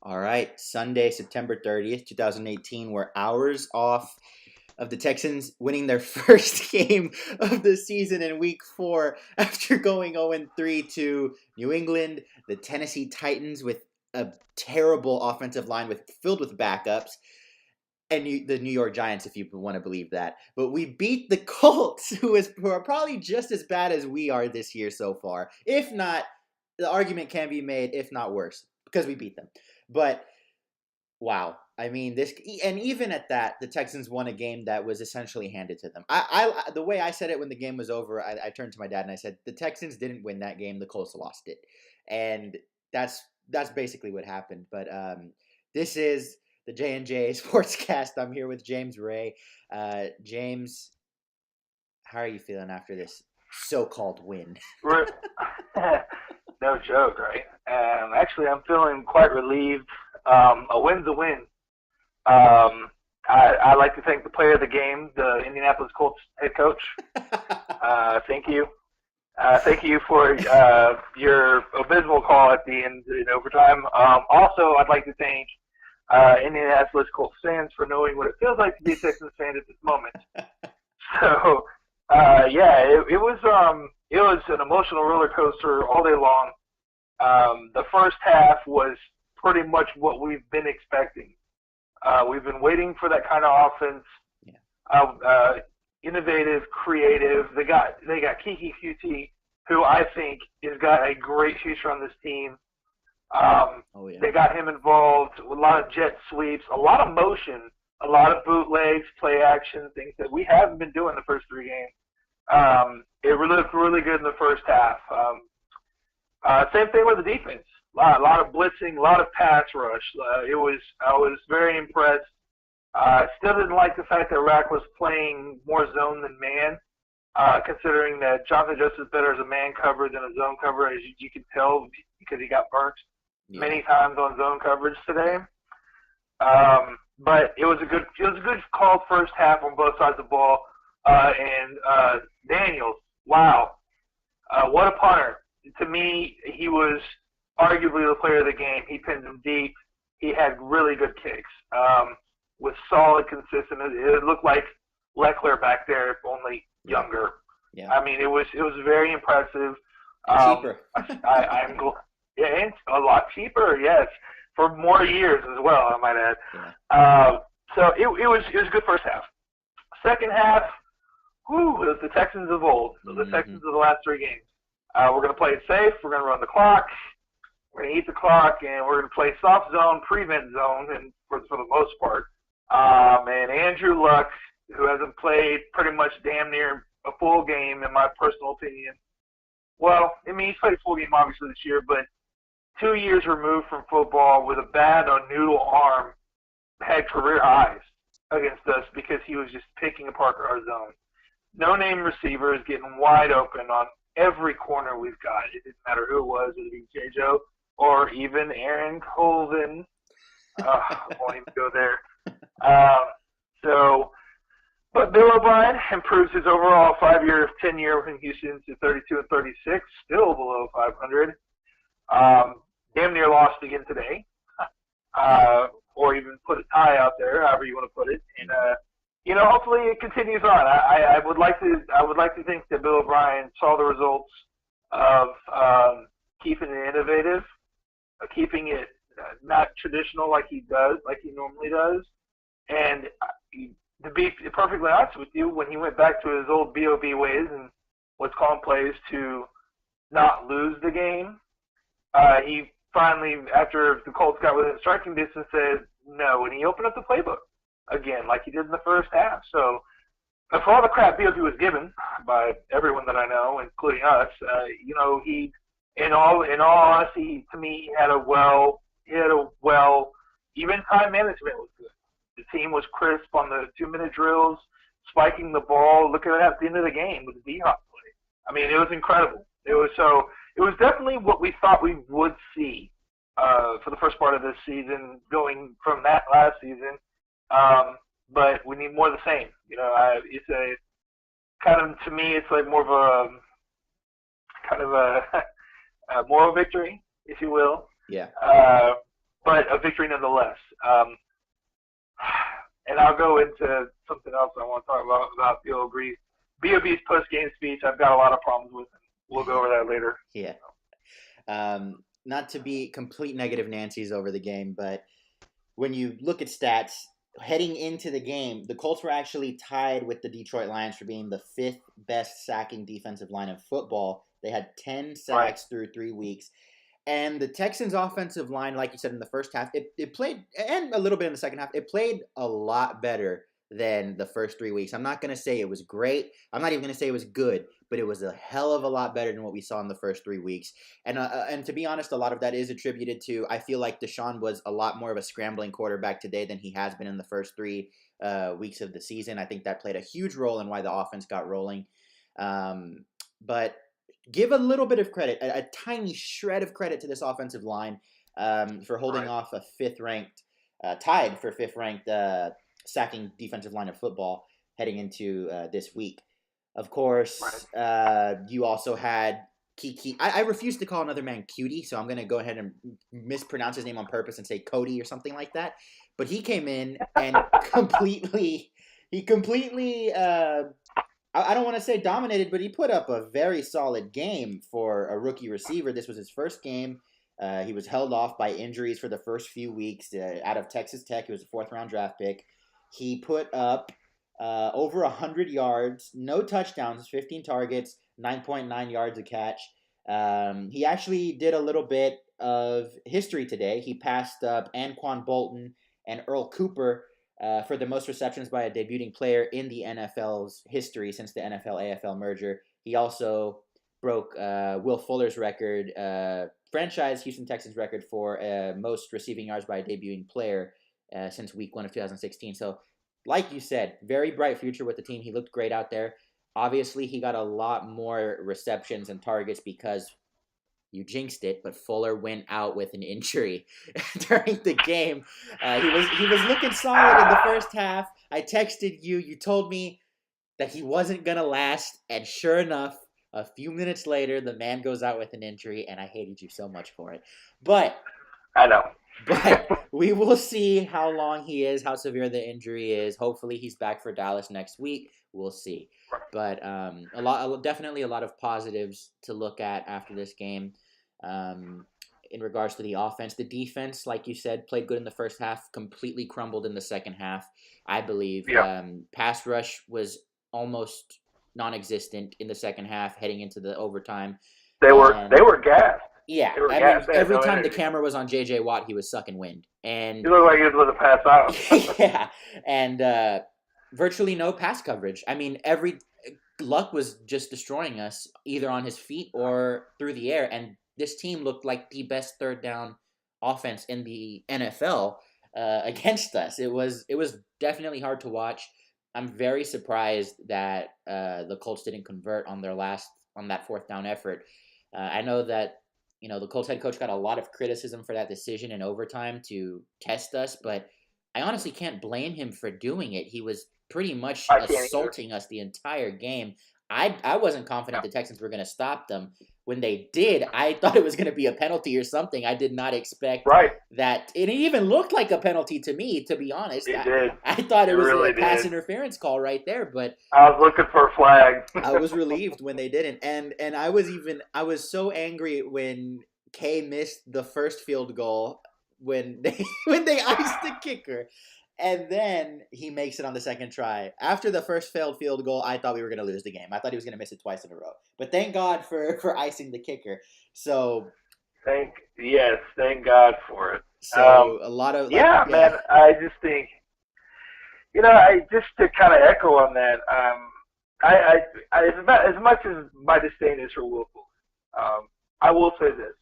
All right, Sunday, September 30th, 2018. We're hours off of the Texans winning their first game of the season in week 4 after going 0-3 to New England, the Tennessee Titans with a terrible offensive line filled with backups, and the New York Giants, if you want to believe that. But we beat the Colts, who are probably just as bad as we are this year so far. If not, the argument can be made, if not worse, because we beat them. But wow, I mean this, and even at that, the Texans won a game that was essentially handed to them. The way I said it when the game was over, I turned to my dad and I said, the Texans didn't win that game, the Colts lost it, and that's basically what happened. But this is the J and J Sportscast. I'm here with James Ray. James, how are you feeling after this so-called win? No joke, right? Actually, I'm feeling quite relieved. A win's a win. I like to thank the player of the game, the Indianapolis Colts head coach. Thank you. Thank you for your abysmal call at the end in overtime. Also, I'd like to thank Indianapolis Colts fans for knowing what it feels like to be a Texans fan at this moment. So, it was an emotional roller coaster all day long. The first half was pretty much what we've been expecting. We've been waiting for that kind of offense. Yeah. Innovative, creative. They got Kiki QT, who I think has got a great future on this team. They got him involved with a lot of jet sweeps, a lot of motion, a lot of bootlegs, play action, things that we haven't been doing the first 3 games. It looked really good in the first half. Same thing with the defense. A lot of blitzing, a lot of pass rush. I was very impressed. Still didn't like the fact that Rack was playing more zone than man, considering that Jonathan Joseph is better as a man cover than a zone cover, as you can tell because he got burnt many times on zone coverage today. But it was a good call first half on both sides of the ball. And Daniels, wow, what a punter! To me, he was arguably the player of the game. He pinned them deep. He had really good kicks with solid, consistent. It looked like Leckler back there, only younger. Yeah. I mean, it was very impressive. Cheaper. And a lot cheaper, yes, for more years as well, I might add. Yeah. So it was a good first half. Second half, it was the Texans of old. The Texans of the last 3 games. We're going to play it safe. We're going to run the clock. We're going to eat the clock, and we're going to play soft zone, prevent zone, and for the most part. And Andrew Luck, who hasn't played pretty much damn near a full game, in my personal opinion. Well, I mean, he's played a full game obviously this year, but 2 years removed from football with a bad or noodle arm, had career highs against us because he was just picking apart our zone. No-name receivers getting wide open on every corner we've got. It didn't matter who it was, whether it be J.J. or even Aaron Colvin. I won't even go there. But Bill O'Brien improves his overall 5-year tenure in Houston to 32-36, still below 500. Damn near lost again today, or even put a tie out there, however you want to put it. And hopefully it continues on. I would like to think that Bill O'Brien saw the results of keeping it innovative, keeping it not traditional like he normally does. And to be perfectly honest with you, when he went back to his old B.O.B. ways and was calling plays to not lose the game, he finally, after the Colts got within striking distance, said no, and he opened up the playbook again, like he did in the first half. So, for all the crap B.O.B. was given by everyone that I know, including us, he, in all honesty, to me, even time management was good. The team was crisp on the 2-minute drills, spiking the ball, looking at the end of the game with the D-Hop play. I mean, it was incredible. It was definitely what we thought we would see for the first part of this season, going from that last season. But we need more of the same. It's a kind of, to me, it's like more of a moral victory, if you will. Yeah. but a victory nonetheless. And I'll go into something else I want to talk about you'll agree. B.O.B.'s post-game speech, I've got a lot of problems with, and we'll go over that later. Yeah. Not to be complete negative Nancy's over the game, but when you look at stats, heading into the game, the Colts were actually tied with the Detroit Lions for being the 5th best sacking defensive line in football. They had 10 sacks through 3 weeks. And the Texans' offensive line, like you said, in the first half, it played, and a little bit in the second half, it played a lot better than the first 3 weeks. I'm not going to say it was great. I'm not even going to say it was good, but it was a hell of a lot better than what we saw in the first 3 weeks. And to be honest, a lot of that is attributed to, I feel like Deshaun was a lot more of a scrambling quarterback today than he has been in the first 3 weeks of the season. I think that played a huge role in why the offense got rolling. But give a little bit of credit, a tiny shred of credit to this offensive line for holding off a tied for 5th ranked sacking defensive line of football heading into this week. Of course, you also had Kiki. I refuse to call another man Cutie, so I'm going to go ahead and mispronounce his name on purpose and say Cody or something like that. But he came in and completely I don't want to say dominated, but he put up a very solid game for a rookie receiver. This was his first game. He was held off by injuries for the first few weeks out of Texas Tech. He was a 4th-round draft pick. He put up over 100 yards, no touchdowns, 15 targets, 9.9 yards a catch. He actually did a little bit of history today. He passed up Anquan Bolton and Earl Cooper for the most receptions by a debuting player in the NFL's history since the NFL-AFL merger. He also broke Will Fuller's record, franchise Houston Texans record for most receiving yards by a debuting player since week 1 of 2016. So, like you said, very bright future with the team. He looked great out there. Obviously, he got a lot more receptions and targets because you jinxed it, but Fuller went out with an injury during the game. He was looking solid in the first half. I texted you. You told me that he wasn't going to last, and sure enough, a few minutes later, the man goes out with an injury, and I hated you so much for it. But I know. But we will see how long he is, how severe the injury is. Hopefully, he's back for Dallas next week. We'll see. But definitely a lot of positives to look at after this game. In regards to the offense, the defense, like you said, played good in the first half. Completely crumbled in the second half, I believe. Yeah. Pass rush was almost non-existent in the second half, heading into the overtime. They were gassed. Yeah, every time the camera was on J.J. Watt, he was sucking wind. And he looked like he was going to pass out. Yeah, and virtually no pass coverage. I mean, Luck was just destroying us, either on his feet or through the air, and this team looked like the best 3rd down offense in the NFL against us. It was definitely hard to watch. I'm very surprised that the Colts didn't convert on that 4th down effort. I know that the Colts head coach got a lot of criticism for that decision in overtime to test us, but I honestly can't blame him for doing it. He was pretty much assaulting us the entire game. I wasn't confident the Texans were going to stop them. When they did, I thought it was going to be a penalty or something. I did not expect that. It even looked like a penalty to me, to be honest. I thought it was really a pass interference call right there, but I was looking for a flag. I was relieved when they didn't. And I was so angry when Kay missed the first field goal when they iced the kicker. And then he makes it on the second try. After the first failed field goal, I thought we were going to lose the game. I thought he was going to miss it twice in a row. But thank God for icing the kicker. So thank God for it. So a lot of man. I just think I just to kind of echo on that. I as much as my disdain is for Will Fuller, I will say this.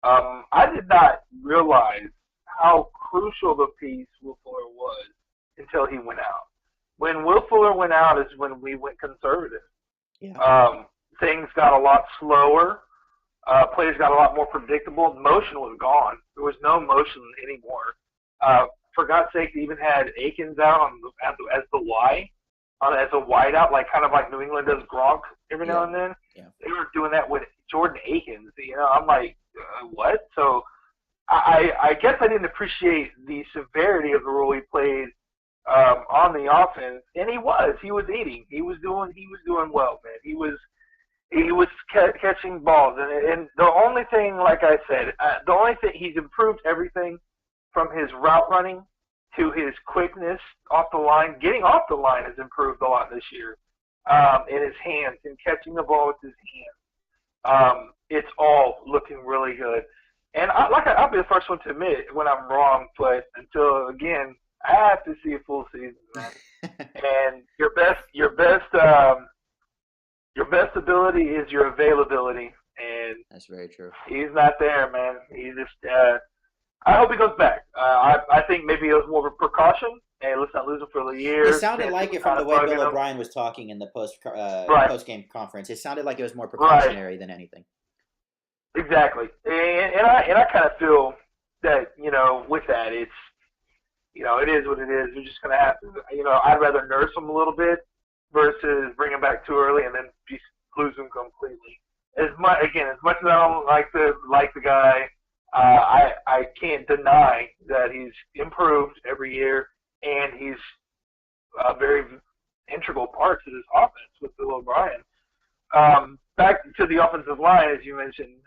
I did not realize how crucial the piece Will Fuller was until he went out. When Will Fuller went out is when we went conservative. Yeah. Things got a lot slower. Plays got a lot more predictable. Motion was gone. There was no motion anymore. For God's sake, they even had Akins out as the Y, as a wideout, kind of like New England does Gronk every now and then. Yeah. They were doing that with Jordan Akins. I'm like, what? So I guess I didn't appreciate the severity of the role he played on the offense, and he was eating, he was doing well, man. He was catching balls, and the only thing, like I said, the only thing he's improved everything from his route running to his quickness off the line. Getting off the line has improved a lot this year. In his hands and catching the ball with his hands. It's all looking really good. And I'll be the first one to admit when I'm wrong, but until again, I have to see a full season, man. And your best ability is your availability, and That's very true. he's not there, man. He just. I hope he goes back. I think maybe it was more of a precaution. Hey, let's not lose him for the year. It sounded like it from the way Bill O'Brien was talking in the post game conference. It sounded like it was more precautionary than anything. Exactly, and I kind of feel that with that it is what it is. You're just gonna have to I'd rather nurse him a little bit versus bring him back too early and then just lose him completely. As much as I don't like the guy, I can't deny that he's improved every year and he's a very integral part to this offense with Bill O'Brien. Back to the offensive line, as you mentioned.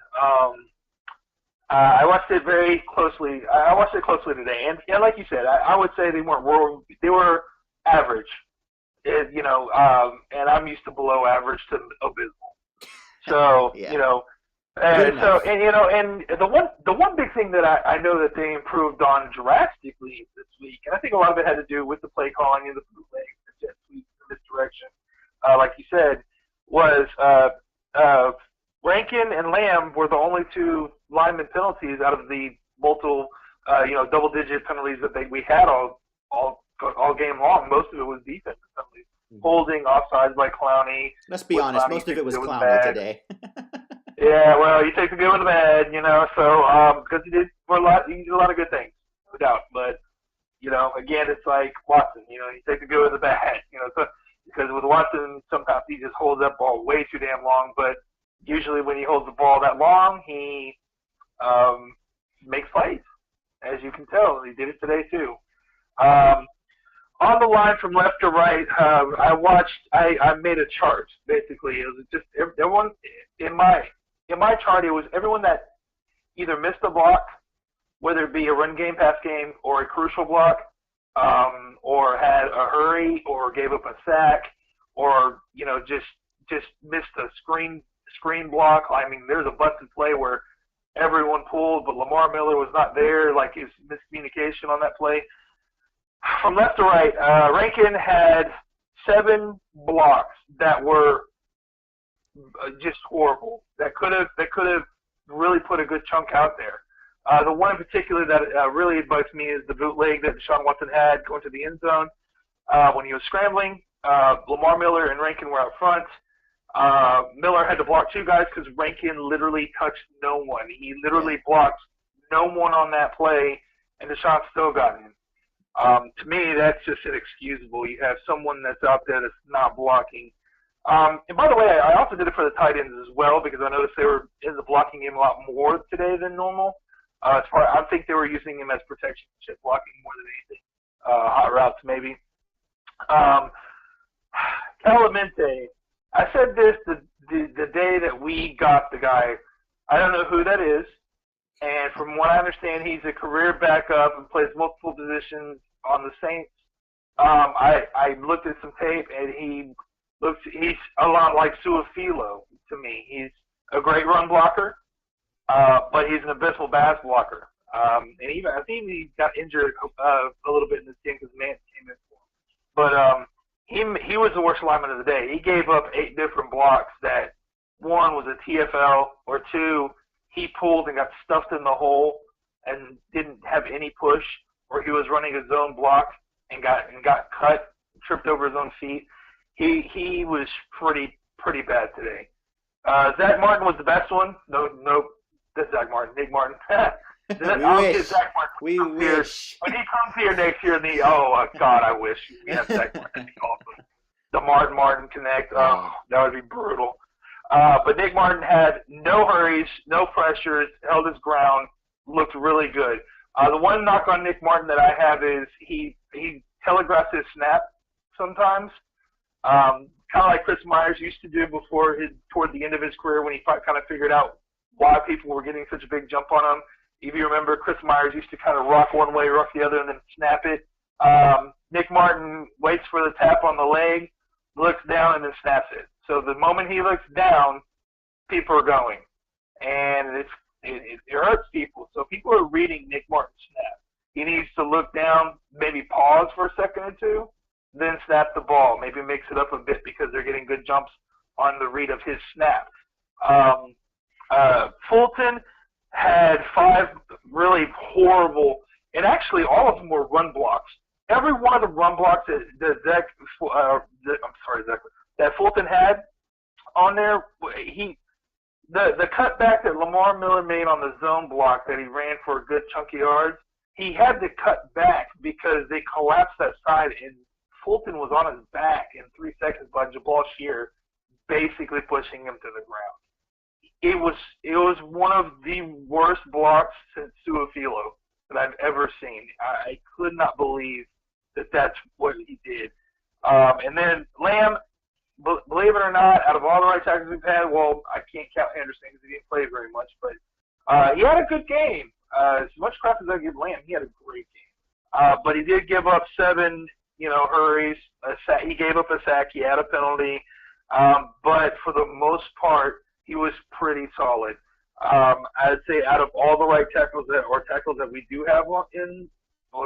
I watched it very closely. I watched it closely today, and like you said, I would say they were average. And I'm used to below average to abysmal. So Yeah. and the one big thing that I know that they improved on drastically this week, and I think a lot of it had to do with the play calling and the bootleg, the jet sweeps, the misdirection, like you said, was Rankin and Lamb were the only two lineman penalties out of the multiple, double-digit penalties that we had all game long. Most of it was defensive penalties. Holding, offsides by Clowney. Let's be honest, Clowney, most of it was Clowney today. Yeah, well, you take the good with the bad, so because he did a lot of good things, no doubt. But again, it's like Watson, you take the good with the bad, so because with Watson, sometimes he just holds that ball way too damn long, but usually when he holds the ball that long, he makes plays, as you can tell. He did it today too. On the line from left to right, I made a chart, basically. It was just everyone in my chart, it was everyone that either missed a block, whether it be a run game, pass game, or a crucial block, or had a hurry, or gave up a sack, or just missed a screen block. I mean, there's a busted play where everyone pulled, but Lamar Miller was not there, like his miscommunication on that play. From left to right, Rankin had 7 blocks that were just horrible. That could have really put a good chunk out there. The one in particular that really bugs me is the bootleg that Deshaun Watson had going to the end zone when he was scrambling. Lamar Miller and Rankin were out front. Miller had to block 2 guys because Rankin literally touched no one. He literally blocked no one on that play, and Deshaun still got in. To me, that's just inexcusable. You have someone that's out there that's not blocking. And by the way, I also did it for the tight ends as well because I noticed they were in the blocking game a lot more today than normal. I think they were using him as protection, chip blocking more than anything. Hot routes maybe. Clemente, I said this the day that we got the guy. I don't know who that is. And from what I understand, he's a career backup and plays multiple positions on the Saints. I looked at some tape, and he's a lot like Suafilo to me. He's a great run blocker, but he's an abysmal pass blocker. And even I think he got injured a little bit in this game because Mance came in for him. But he was the worst lineman of the day. He gave up 8 different blocks that one was a TFL or 2. He pulled and got stuffed in the hole and didn't have any push, or he was running his own block and got cut, tripped over his own feet. He was pretty bad today. Zach Martin was the best one. No, that's Zach Martin. Nick Martin. We wish. When he comes here next year, God, I wish we had Zach Martin. That'd be awesome. The Martin connect. Oh, that would be brutal. But Nick Martin had no hurries, no pressures, held his ground, looked really good. The one knock on Nick Martin that I have is he telegraphs his snap sometimes, kind of like Chris Myers used to do toward the end of his career when he kind of figured out why people were getting such a big jump on him. If you remember, Chris Myers used to kind of rock one way, rock the other, and then snap it. Nick Martin waits for the tap on the leg, looks down, and then snaps it. So the moment he looks down, people are going, and it hurts people. So people are reading Nick Martin's snap. He needs to look down, maybe pause for a second or two, then snap the ball. Maybe mix it up a bit because they're getting good jumps on the read of his snap. Fulton had 5 really horrible, and actually all of them were run blocks. Every one of the run blocks that Fulton had on there, the cutback that Lamar Miller made on the zone block that he ran for a good chunk of yards, he had to cut back because they collapsed that side, and Fulton was on his back in 3 seconds by Jabal Shear, basically pushing him to the ground. It was one of the worst blocks since Suafilo that I've ever seen. I could not believe that that's what he did. And then Lamb, believe it or not, out of all the right tackles we've had, well, I can't count Henderson because he didn't play very much, but he had a good game. As much crap as I give Lamb, he had a great game. But he did give up 7, hurries. He gave up a sack. He had a penalty. But for the most part, he was pretty solid. I'd say out of all the right tackles that we do have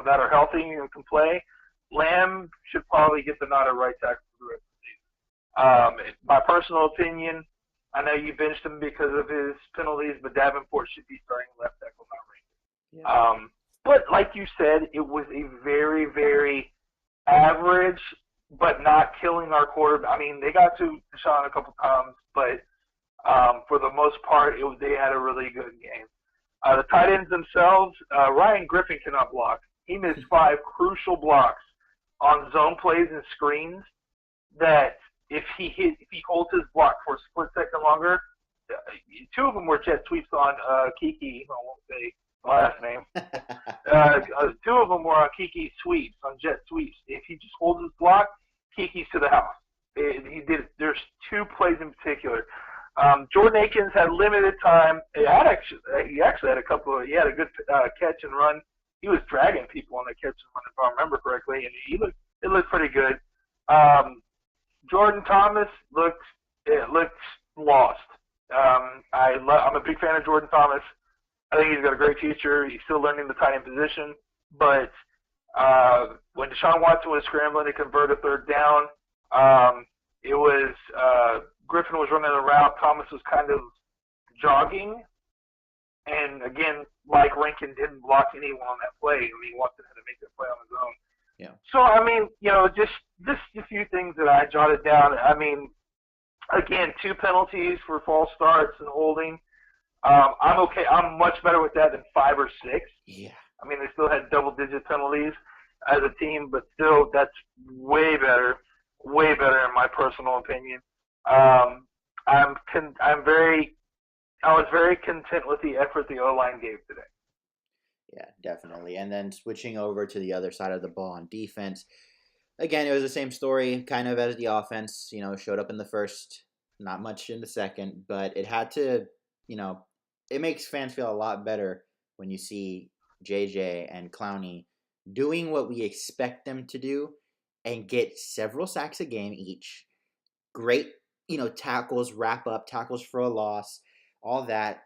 that are healthy and can play, Lamb should probably get the nod at right tackle for the rest of the season. My personal opinion, I know you benched him because of his penalties, but Davenport should be starting left tackle, not right. Yeah. But like you said, it was a very, very average, but not killing our quarterback. I mean, they got to Deshaun a couple times, but for the most part, they had a really good game. The tight ends themselves, Ryan Griffin cannot block. He missed 5 crucial blocks on zone plays and screens that if he holds his block for a split second longer, 2 of them were jet sweeps on Kiki. I won't say the last name. 2 of them were on Kiki sweeps, on jet sweeps. If he just holds his block, Kiki's to the house. He did. There's 2 plays in particular. Jordan Akins had limited time. He actually had a couple. He had a good catch and run. He was dragging people on the catch and run, if I remember correctly, and it looked pretty good. Jordan Thomas looked lost. I'm a big fan of Jordan Thomas. I think he's got a great future. He's still learning the tight end position, but when Deshaun Watson was scrambling to convert a 3rd down, it was Griffin was running a route. Thomas was kind of jogging. And, again, Mike Rankin didn't block anyone on that play. I mean, Watson had to make that play on his own. Yeah. So, I mean, just a few things that I jotted down. I mean, again, 2 penalties for false starts and holding. I'm okay. I'm much better with that than 5 or 6. Yeah. I mean, they still had double-digit penalties as a team, but still, that's way better in my personal opinion. I was very content with the effort the O-line gave today. Yeah, definitely. And then switching over to the other side of the ball on defense, again, it was the same story kind of as the offense, showed up in the first, not much in the second, but it had to, it makes fans feel a lot better when you see JJ and Clowney doing what we expect them to do and get several sacks a game each. Great, tackles, wrap up, tackles for a loss, all that.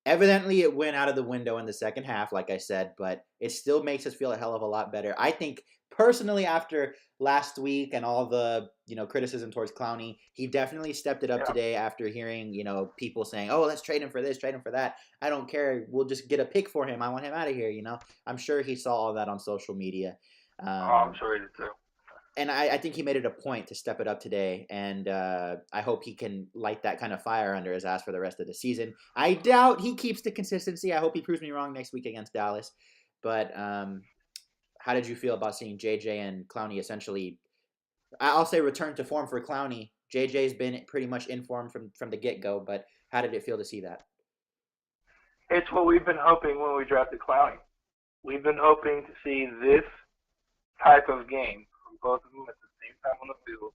Evidently, it went out of the window in the second half, like I said, but it still makes us feel a hell of a lot better. I think, personally, after last week and all the, criticism towards Clowney, he definitely stepped it up today after hearing, people saying, oh, let's trade him for this, trade him for that. I don't care. We'll just get a pick for him. I want him out of here, I'm sure he saw all that on social media. I'm sure he did too. And I think he made it a point to step it up today, and I hope he can light that kind of fire under his ass for the rest of the season. I doubt he keeps the consistency. I hope he proves me wrong next week against Dallas. But how did you feel about seeing JJ and Clowney essentially, I'll say return to form for Clowney? JJ's been pretty much in form from the get-go, but how did it feel to see that? It's what we've been hoping when we drafted Clowney. We've been hoping to see this type of game from both of them at the same time on the field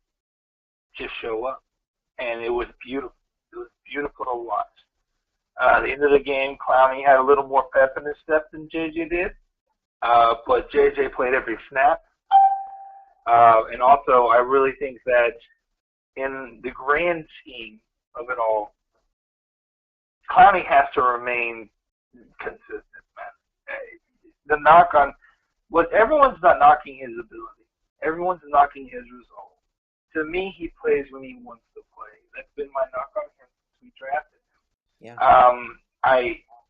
just show up. And it was beautiful. It was beautiful to watch. At the end of the game, Clowney had a little more pep in his step than JJ did. But JJ played every snap. And also, I really think that in the grand scheme of it all, Clowney has to remain consistent, man. The knock on everyone's not knocking his ability. Everyone's knocking his result. To me, he plays when he wants to play. That's been my knock on him since we drafted him. Yeah.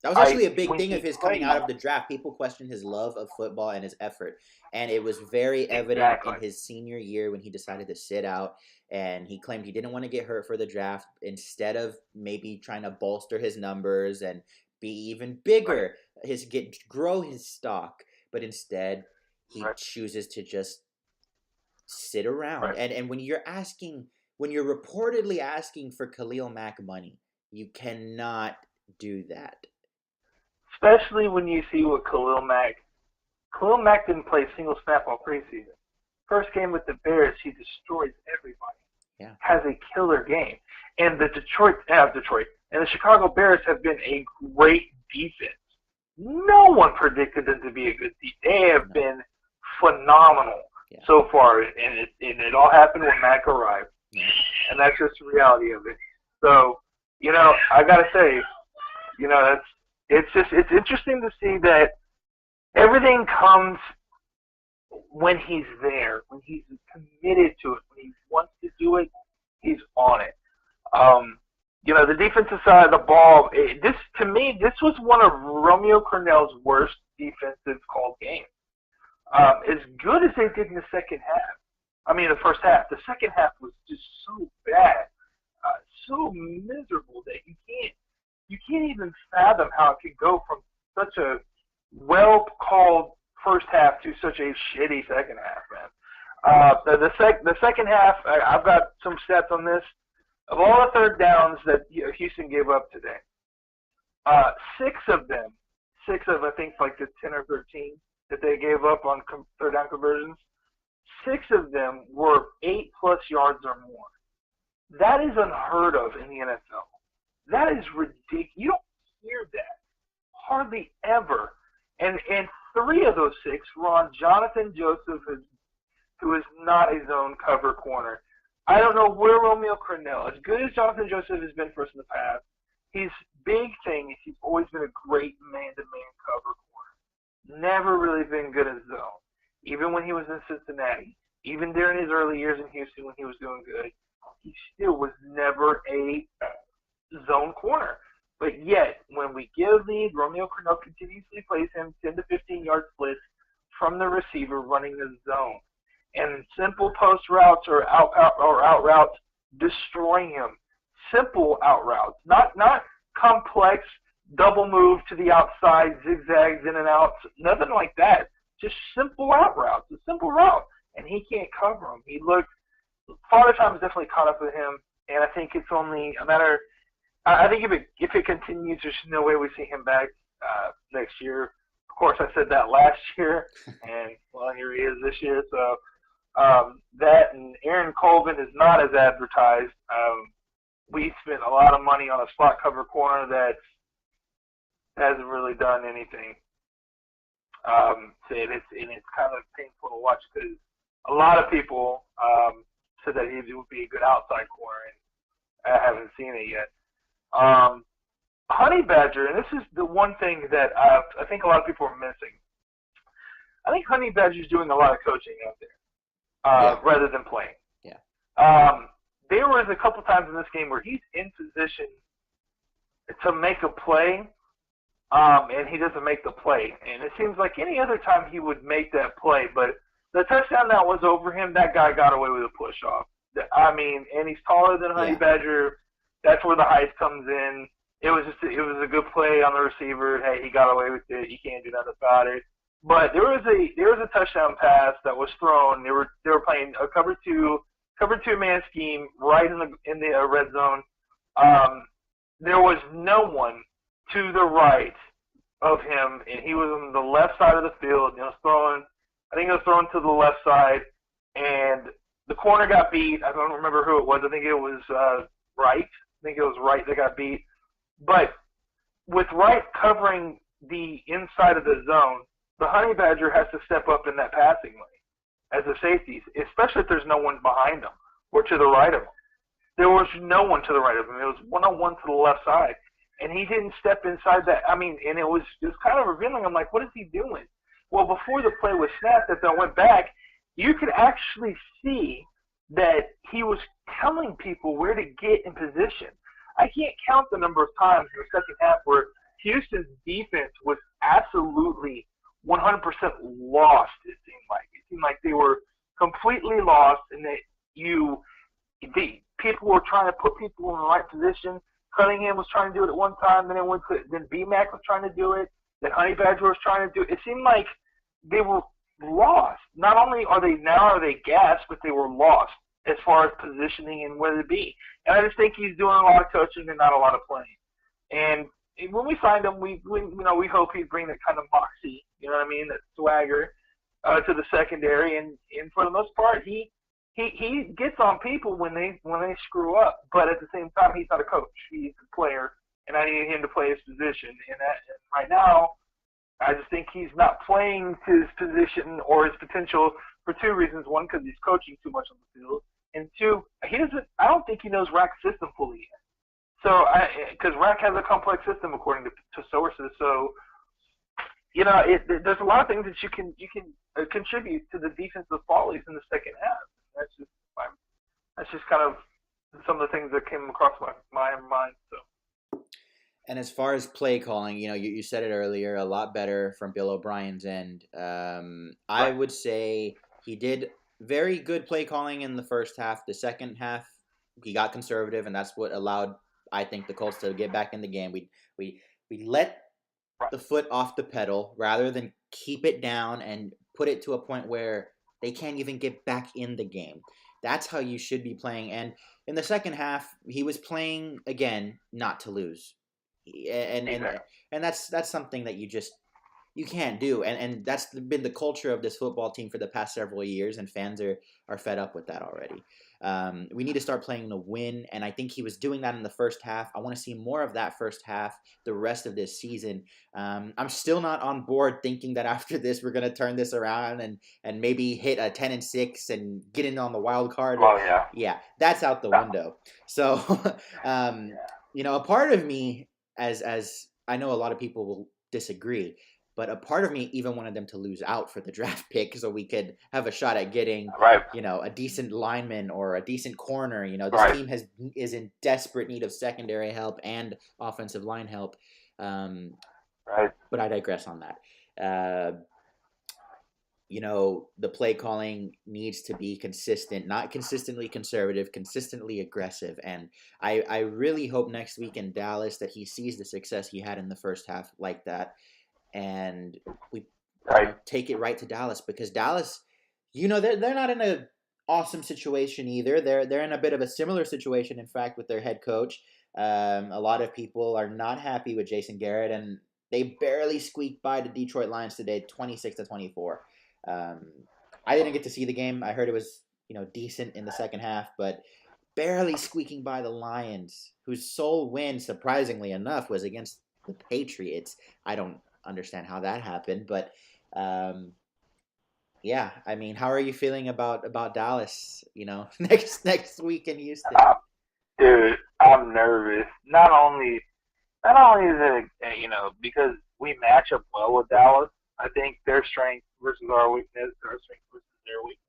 That was actually a big thing of his coming out of the draft. People questioned his love of football and his effort. And it was very evident in his senior year when he decided to sit out. And he claimed he didn't want to get hurt for the draft. Instead of maybe trying to bolster his numbers and be even bigger, grow his stock. But instead, he chooses to just sit around. And when you're reportedly asking for Khalil Mack money, you cannot do that. Especially when you see what Khalil Mack didn't play a single snap all preseason. First game with the Bears, he destroys everybody. Yeah. Has a killer game. And the Chicago Bears have been a great defense. No one predicted them to be a good team. They have been phenomenal so far, and it all happened when Mack arrived. Yeah. And that's just the reality of it. So, I gotta say, it's interesting to see that everything comes when he's there, when he's committed to it, when he wants to do it, he's on it. The defensive side of the ball, this was one of Romeo Crennel's worst defensive called games. As good as they did in the the first half. The second half was just so bad, so miserable that you can't even fathom how it could go from such a well-called first half to such a shitty second half, man. The second half, I've got some stats on this. Of all the third downs that Houston gave up today, six of I think like the 10 or 13 that they gave up on third down conversions, 6 of them were 8+ yards or more. That is unheard of in the NFL. That is ridiculous. You don't hear that hardly ever. And 3 of those 6 were on Jonathan Joseph, who is not a zone cover corner. I don't know where Romeo Crennel, as good as Jonathan Joseph has been for us in the past, his big thing is he's always been a great man-to-man cover corner. Never really been good in zone. Even when he was in Cincinnati, even during his early years in Houston when he was doing good, he still was never a zone corner. But yet, when we give lead, Romeo Crennel continuously plays him 10 to 15-yard splits from the receiver running the zone. And simple post routes or out routes destroying him. Simple out routes, not complex double move to the outside, zigzags in and out, nothing like that. Just simple out routes, a simple route, and he can't cover them. Father Time has definitely caught up with him, and I think it's only a matter. I think if it continues, there's no way we see him back next year. Of course, I said that last year, and here he is this year. So that and Aaron Colvin is not as advertised. We spent a lot of money on a slot cover corner that hasn't really done anything. It's kind of painful to watch because a lot of people said that he would be a good outside corner, and I haven't seen it yet. Honey Badger, and this is the one thing that I think a lot of people are missing. I think Honey Badger is doing a lot of coaching out there rather than playing. Yeah. There was a couple times in this game where he's in position to make a play, and he doesn't make the play. And it seems like any other time he would make that play, but the touchdown that was over him, that guy got away with a push-off. And he's taller than Honey Badger. That's where the height comes in. It was a good play on the receiver. Hey, he got away with it. You can't do nothing about it. But there was a touchdown pass that was thrown. They were playing a cover two man scheme right in the red zone. There was no one to the right of him, and he was on the left side of the field. And he was throwing, I think he was throwing to the left side, and the corner got beat. I don't remember who it was. I think it was Wright. I think it was Wright that got beat. But with Wright covering the inside of the zone, the Honey Badger has to step up in that passing lane as a safety, especially if there's no one behind him or to the right of him. There was no one to the right of him. It was one-on-one to the left side. And he didn't step inside that. I mean, and it was kind of revealing. I'm like, what is he doing? Well, before the play was snapped, as I went back, you could actually see that he was telling people where to get in position. I can't count the number of times in the second half where Houston's defense was absolutely 100% lost, it seemed like. It seemed like they were completely lost, and that people were trying to put people in the right position. Cunningham was trying to do it at one time, then B-Mac was trying to do it, then Honey Badger was trying to do it. It seemed like they were lost. Not only are they gassed, but they were lost as far as positioning and where to be. And I just think he's doing a lot of coaching and not a lot of playing. And when we signed him, we hope he'd bring that kind of moxie, you know what I mean, that swagger to the secondary. And for the most part, he gets on people when they screw up, but at the same time, he's not a coach. He's a player, and I need him to play his position. And right now, I just think he's not playing to his position or his potential for two reasons. One, because he's coaching too much on the field, and two, I don't think he knows Rack's system fully yet. So, because Rack has a complex system according to sources, so there's a lot of things that you can contribute to the defensive follies in the second half. That's just kind of some of the things that came across my mind. So. And as far as play calling, you said it earlier, a lot better from Bill O'Brien's end. I would say he did very good play calling in the first half. The second half, he got conservative, and that's what allowed, I think, the Colts to get back in the game. We let the foot off the pedal rather than keep it down and put it to a point where they can't even get back in the game. That's how you should be playing. And in the second half, he was playing, again, not to lose. And that's something that you can't do. And that's been the culture of this football team for the past several years, and fans are fed up with that already. We need to start playing to win, and I think he was doing that in the first half. I want to see more of that first half the rest of this season. I'm still not on board thinking that after this we're going to turn this around and maybe hit a 10-6 and get in on the wild card. Oh, yeah. Yeah, that's out the window. So, a part of me, as I know a lot of people will disagree, but a part of me even wanted them to lose out for the draft pick so we could have a shot at getting, a decent lineman or a decent corner. This team is in desperate need of secondary help and offensive line help. But I digress on that. The play calling needs to be consistent, not consistently conservative, consistently aggressive. And I really hope next week in Dallas that he sees the success he had in the first half like that. And we take it right to Dallas, because Dallas, they're not in an awesome situation either. They're in a bit of a similar situation, in fact, with their head coach. A lot of people are not happy with Jason Garrett, and they barely squeaked by the Detroit Lions today, 26-24. I didn't get to see the game. I heard it was, decent in the second half, but barely squeaking by the Lions, whose sole win, surprisingly enough, was against the Patriots. I don't understand how that happened, but how are you feeling about Dallas, next week in Houston? Dude, I'm nervous. Not only is it, because we match up well with Dallas. I think their strength versus our weakness, our strength versus their weakness.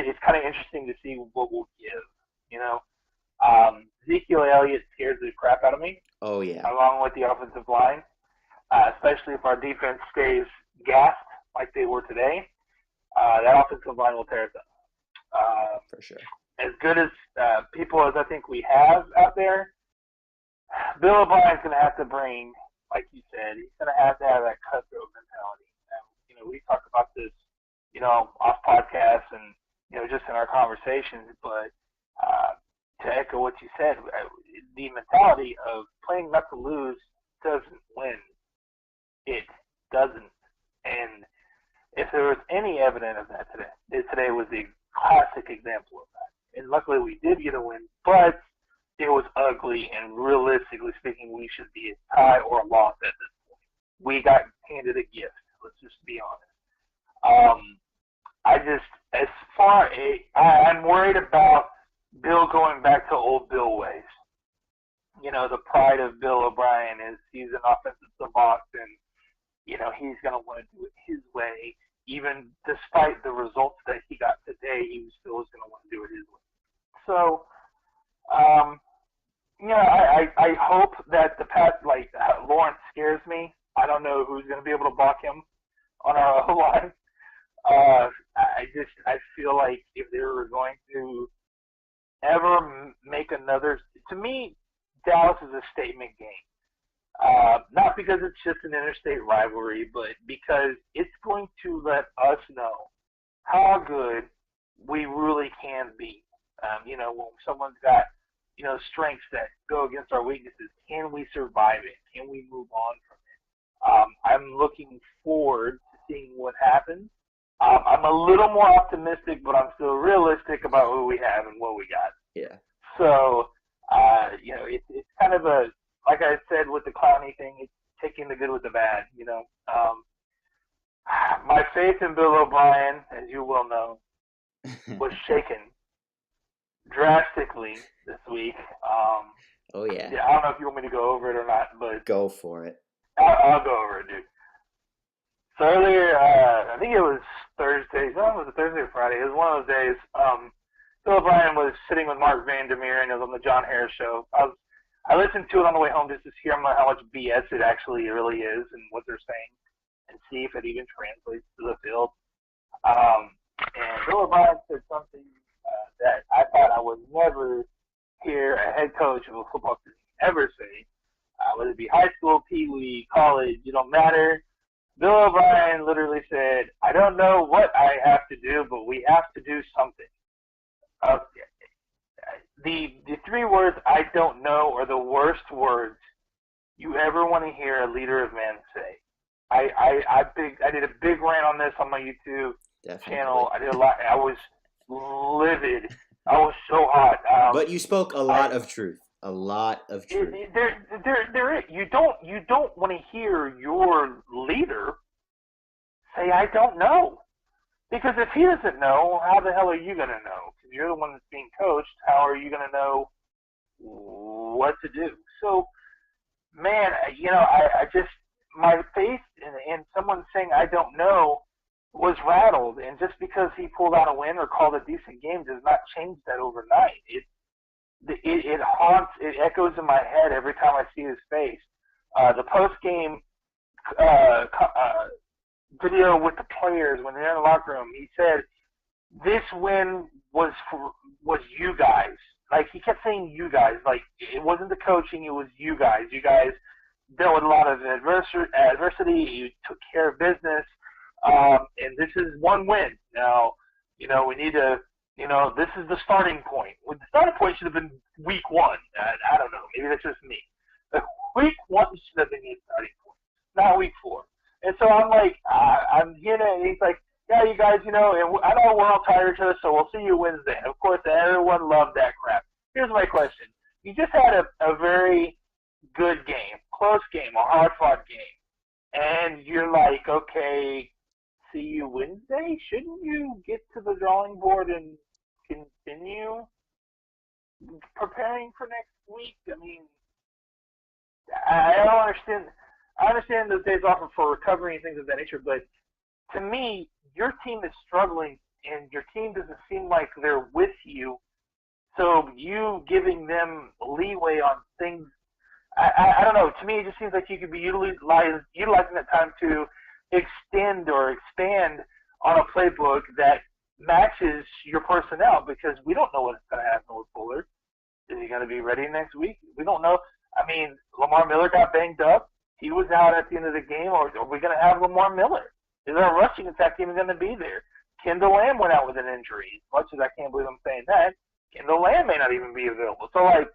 It's kind of interesting to see what we'll give, Ezekiel Elliott scares the crap out of me. Oh, yeah. Along with the offensive line. Especially if our defense stays gassed like they were today, that offensive line will tear us up. For sure. As good as people as I think we have out there, Bill O'Brien's going to have to bring, like you said, he's going to have that cutthroat mentality. We talk about this, off podcasts and, just in our conversations, but to echo what you said, the mentality of playing not to lose doesn't win. It doesn't. And if there was any evidence of that today was the classic example of that. And luckily we did get a win, but it was ugly, and realistically speaking, we should be a tie or a loss at this point. We got handed a gift. Let's just be honest. I'm worried about Bill going back to old Bill ways. You know, the pride of Bill O'Brien is he's an offensive boss, and you know he's going to want to do it his way. Even despite the results that he got today, he still is going to want to do it his way. So, I hope that the pass, like Lawrence scares me. I don't know who's going to be able to block him on our O-line. I feel like if they were going to ever make another, to me, Dallas is a statement game. Not because it's just an interstate rivalry, but because it's going to let us know how good we really can be. When someone's got, strengths that go against our weaknesses, can we survive it? Can we move on from it? I'm looking forward to seeing what happens. I'm a little more optimistic, but I'm still realistic about who we have and what we got. Yeah. So, it's kind of like I said with the Clowney thing, it's taking the good with the bad, My faith in Bill O'Brien, as you well know, was shaken drastically this week. Oh, yeah. I don't know if you want me to go over it or not, but go for it. I'll go over it, dude. So earlier, I think it was Thursday. Was it Thursday or Friday? It was one of those days. Bill O'Brien was sitting with Mark Vandermeer, and it was on the John Harris show. I listened to it on the way home just to hear how much BS it actually really is and what they're saying, and see if it even translates to the field. And Bill O'Brien said something that I thought I would never hear a head coach of a football team ever say, whether it be high school, pee-wee, college, it don't matter. Bill O'Brien literally said, I don't know what I have to do, but we have to do something. The three words I don't know are the worst words you ever want to hear a leader of men say. I did a big rant on this on my YouTube channel. I did a lot. I was livid. I was so hot. But you spoke a lot of truth. A lot of truth. You don't want to hear your leader say, I don't know. Because if he doesn't know, how the hell are you going to know? Because you're the one that's being coached. How are you going to know what to do? So, man, I just, my faith in someone saying, I don't know, was rattled. And just because he pulled out a win or called a decent game does not change that overnight. It haunts, it echoes in my head every time I see his face. The post-game video with the players when they're in the locker room, he said, this win was you guys. Like, he kept saying you guys. Like, it wasn't the coaching, it was you guys. You guys dealt with a lot of adversity. You took care of business. And this is one win. Now, we need to, this is the starting point. Well, the starting point should have been week one. I don't know. Maybe that's just me. Week one should have been the starting point, not week 4. And so I'm like, I'm here to, and he's like, yeah, you guys, and I know we're all tired of each other, so we'll see you Wednesday. And of course, everyone loved that crap. Here's my question. You just had a very good game, close game, a hard-fought game. And you're like, okay, see you Wednesday? Shouldn't you get to the drawing board and continue preparing for next week? I mean, I don't understand. I understand those days off for recovery and things of that nature, but to me, your team is struggling, and your team doesn't seem like they're with you. So you giving them leeway on things, I don't know. To me, it just seems like you could be utilizing that time to extend or expand on a playbook that matches your personnel, because we don't know what's going to happen with Fuller. Is he going to be ready next week? We don't know. I mean, Lamar Miller got banged up. He was out at the end of the game. Or are we going to have Lamar Miller? Is our rushing attack even going to be there? Kendall Lamb went out with an injury. As much as I can't believe I'm saying that, Kendall Lamb may not even be available. So, like,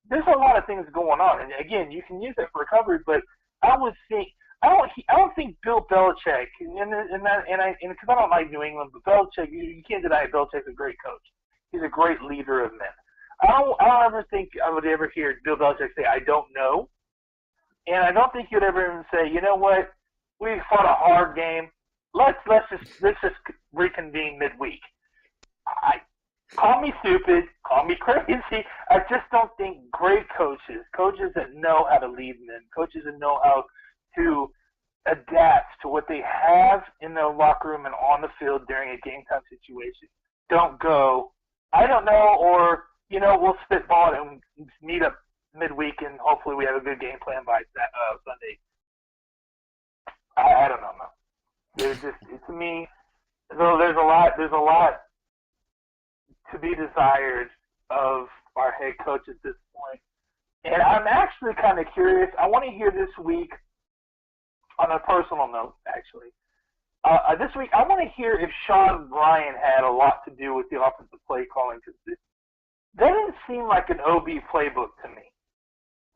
there's a lot of things going on, and again, you can use that for recovery. But I would think I don't think Bill Belichick, and because I don't like New England, but Belichick, you can't deny Belichick's a great coach. He's a great leader of men. I don't ever think I would ever hear Bill Belichick say, "I don't know," and I don't think you'd ever even say, "You know what? We fought a hard game. Let's just reconvene midweek." I Call me stupid, call me crazy. I just don't think great coaches that know how to lead men, coaches that know how to adapt to what they have in their locker room and on the field during a game time situation, don't go, I don't know, or, we'll spitball it and meet up midweek and hopefully we have a good game plan by Sunday. I don't know, man. To me, though there's a lot to be desired of our head coach at this point. And I'm actually kind of curious. I want to hear this week, on a personal note, actually. This week, I want to hear if Sean Ryan had a lot to do with the offensive play calling, because that didn't seem like an OB playbook to me.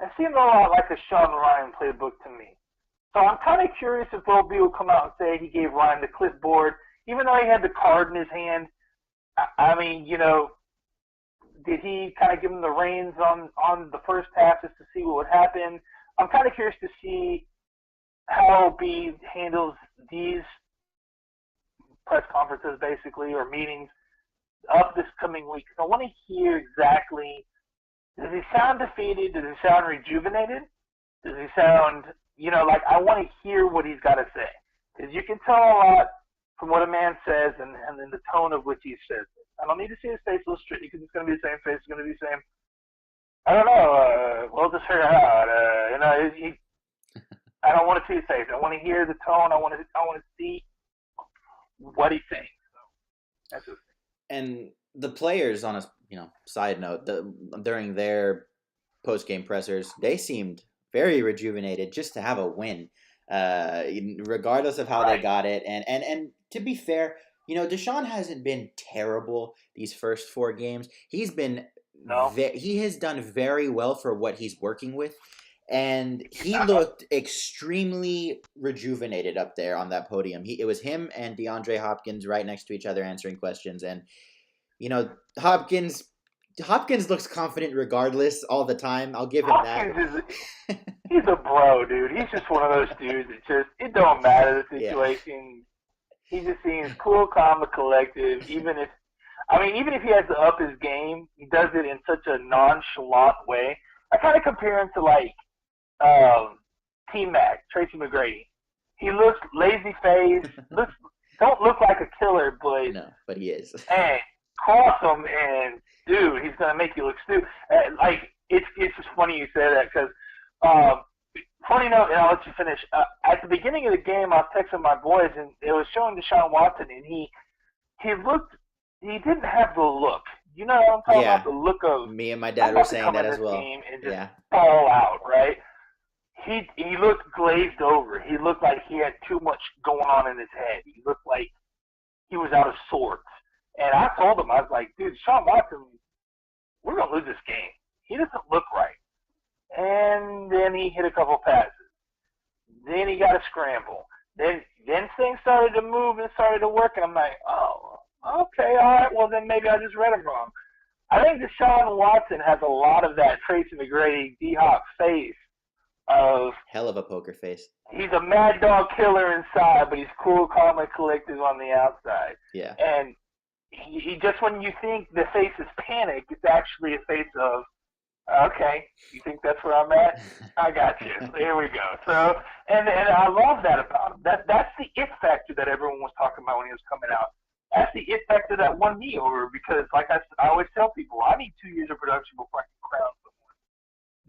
It seemed a lot like a Sean Ryan playbook to me. So I'm kind of curious if OB will come out and say he gave Ryan the clipboard, even though he had the card in his hand. I mean, did he kind of give him the reins on the first half just to see what would happen? I'm kind of curious to see how OB handles these press conferences, basically, or meetings up this coming week. So I want to hear exactly, does he sound defeated? Does he sound rejuvenated? Does he sound, like I want to hear what he's got to say. Because you can tell a lot from what a man says and then the tone of which he says it. I don't need to see his face illustrated because it's going to be the same face. It's going to be the same. I don't know. We'll just figure it out. I don't want to see his face. I want to hear the tone. I want to see what he's saying. So that's it. And the players, on a side note, during their post game pressers, they seemed very rejuvenated just to have a win, regardless of how they got it. And to be fair, Deshaun hasn't been terrible these first 4 games. He's been he has done very well for what he's working with. And he looked extrememely rejuvenated up there on that podium. It was him and DeAndre Hopkins right next to each other answering questions. And, Hopkins looks confident regardless all the time. I'll give him that. He's a bro, dude. He's just one of those dudes that it don't matter the situation. Yeah. He just seems cool, calm, and collective. Even if he has to up his game, he does it in such a nonchalant way. I kind of compare him to T-Mac, Tracy McGrady. He looks lazy-faced, don't look like a killer, but no, but he is. And cross him, and dude, he's gonna make you look stupid. It's just funny you say that because funny note, and I'll let you finish. At the beginning of the game, I was texting my boys, and it was showing Deshaun Watson, and he didn't have the look. You know what I'm talking about? The look of me and my dad were saying that as well. And just fall out, right? He looked glazed over. He looked like he had too much going on in his head. He looked like he was out of sorts. And I told him, I was like, dude, Deshaun Watson, we're gonna lose this game. He doesn't look right. And then he hit a couple passes. Then he got a scramble. Then things started to move and started to work, and I'm like, oh, okay, all right, well then maybe I just read him wrong. I think Deshaun Watson has a lot of that Tracy McGrady, D-Hop face of hell of a poker face. He's a mad dog killer inside, but he's cool, calm, and collective on the outside. Yeah. And he just, when you think the face is panic, it's actually a face of, okay, you think that's where I'm at? I got you. There we go. So, and I love that about him. That's the it factor that everyone was talking about when he was coming out. That's the it factor that won me over because, like I always tell people, I need 2 years of production before I can crown someone.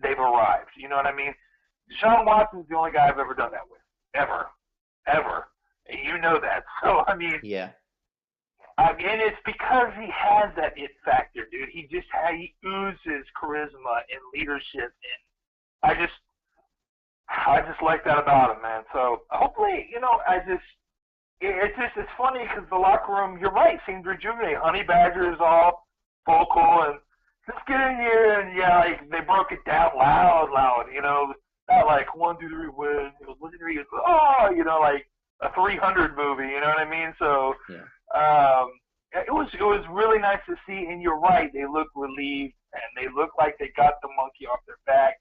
They've arrived. You know what I mean? Deshaun Watson's the only guy I've ever done that with. Ever. And you know that. So, I mean. Yeah. And it's because he has that it factor, dude. He oozes charisma and leadership, and I just like that about him, man. So hopefully, it's funny because the locker room, you're right, seems rejuvenated. Honey Badger is all vocal and Just get in here and yeah, like they broke it down loud. Not like 1, 2, 3 win. It was legendary. Oh, like a 300 movie. You know what I mean? So, Yeah. um, it was really nice to see. And you're right, they look relieved and they look like they got the monkey off their back.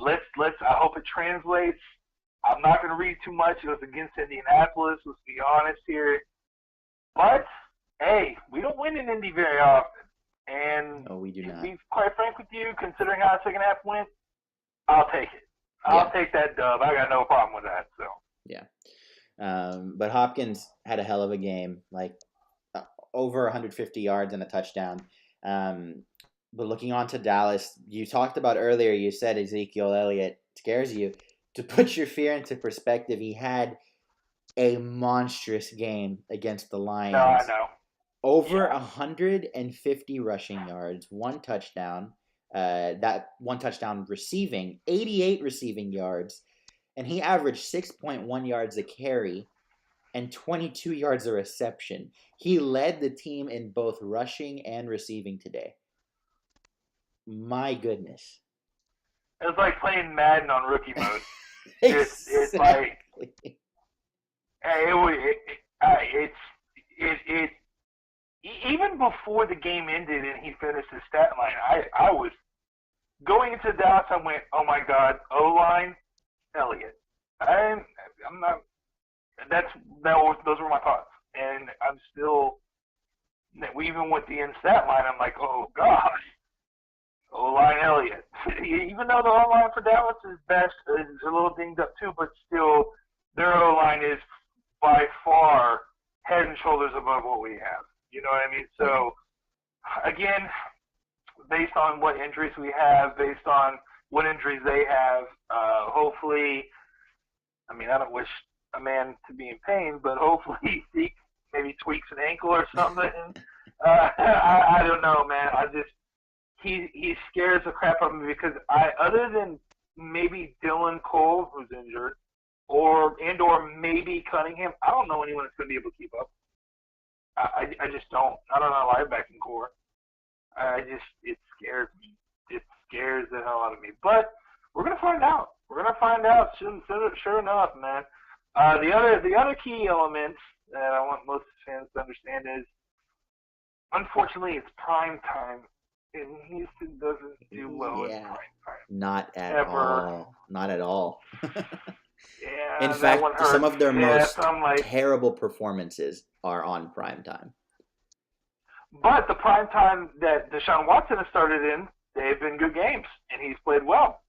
Let's. I hope it translates. I'm not going to read too much. It was against Indianapolis. Let's be honest here. But hey, we don't win in Indy very often. And No, we do to not. be quite frank with you, considering how the second half went, I'll take it. Yeah. I'll take that dub. I got no problem with that. So Yeah. But Hopkins had a hell of a game, like over 150 yards and a touchdown. Um, but looking on to Dallas, you talked about earlier, you said Ezekiel Elliott scares you. To put your fear into perspective, he had a monstrous game against the no, I Lions. know. Over Yeah. 150 rushing yards, one touchdown. That one touchdown receiving, 88 receiving yards, and he averaged 6.1 yards a carry and 22 yards a reception. He led the team in both rushing and receiving today. My goodness. It was like playing Madden on rookie mode. It's like Exactly. it even before the game ended and he finished his stat line. I was going into Dallas. I went, oh my god, O line, Elliott. I'm not. Those were my thoughts, and I'm still. We even with the in stat line, I'm like, oh gosh, O line Elliott. Even though the O line for Dallas is best, is a little dinged up too, but still, their O line is by far head and shoulders above what we have. You know what I mean? So again, based on what injuries we have, based on what injuries they have, hopefully, I mean, I don't wish a man to be in pain, but hopefully Zeke maybe tweaks an ankle or something. I don't know, man. He scares the crap out of me because other than maybe Dylan Cole, who's injured, or maybe Cunningham, I don't know anyone that's going to be able to keep up. I just don't. I don't know linebacking core. It scares me. It scares the hell out of me. But we're gonna find out. We're gonna find out sure enough, man. The other key elements that I want most fans to understand is, unfortunately, it's prime time, and Houston doesn't do well in Yeah. prime time. Not at Ever. all. Not at all. In Yeah, that one fact, some hurts. of their Yeah, most so I'm like, terrible performances are on prime time. but the prime time that Deshaun Watson has started in, they've been good games, and he's played well.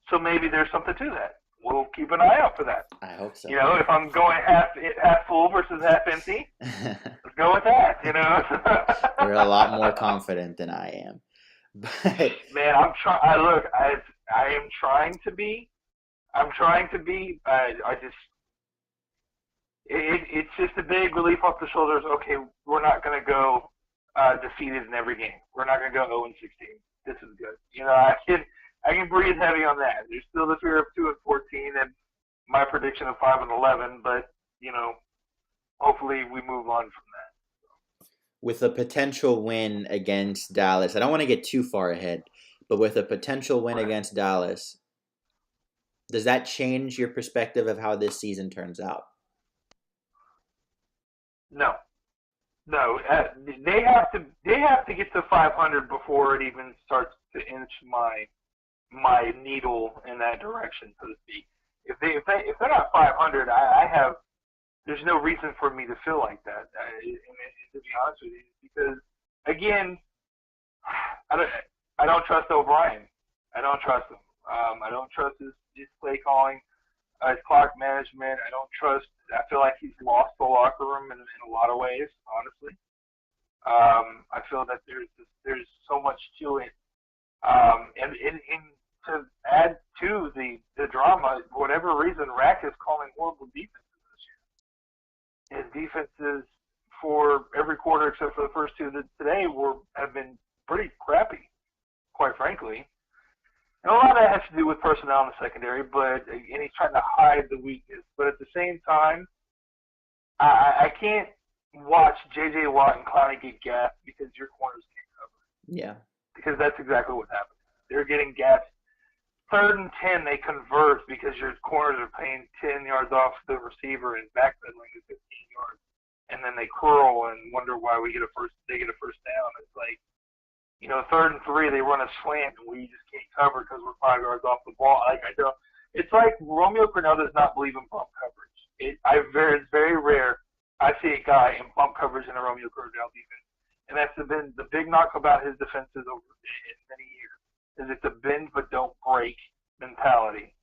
So maybe there's something to that. We'll keep an eye out for that. I hope so. If I'm going half full versus half empty, let's go with that. You're a lot more confident than I am. But Man, I'm trying. I am trying to be. I'm trying to be. It's just a big relief off the shoulders. Okay, we're not going to go defeated in every game. We're not going to go 0-16. This is good. I can breathe heavy on that. There's still the fear of 2-14 and my prediction of 5-11, but hopefully we move on from that. with a potential win against Dallas, I don't want to get too far ahead, but with a potential win against Dallas, does that change your perspective of how this season turns out? No, they have to get to 500 before it even starts to inch my needle in that direction, so to speak. If they're not 500, there's no reason for me to feel like that. To be honest with you, because again, I don't trust O'Brien. I don't trust him. I don't trust his play calling, his clock management. I feel like he's lost the locker room in a lot of ways, honestly. I feel that there's so much to it. And to add to the drama, for whatever reason, Rack is calling horrible defenses this year. His defenses for every quarter except for the first two today have been pretty crappy, quite frankly. And a lot of that has to do with personnel in the secondary, and he's trying to hide the weakness. But at the same time, I can't watch J.J. Watt and Clowney get gassed because your corners can't cover. Yeah. because that's exactly what happened. They're getting gassed. 3rd and 10, they convert because your corners are paying 10 yards off the receiver and backpedaling to 15 yards, and then they curl and wonder why they get a first down. It's like, 3rd and 3, they run a slant and we just can't cover because we're 5 yards off the ball. It's like Romeo Crennel does not believe in bump coverage. It's very rare I see a guy in bump coverage in a Romeo Crennel defense, and that's been the big knock about his defenses over many years. Is it's a bend but don't break mentality.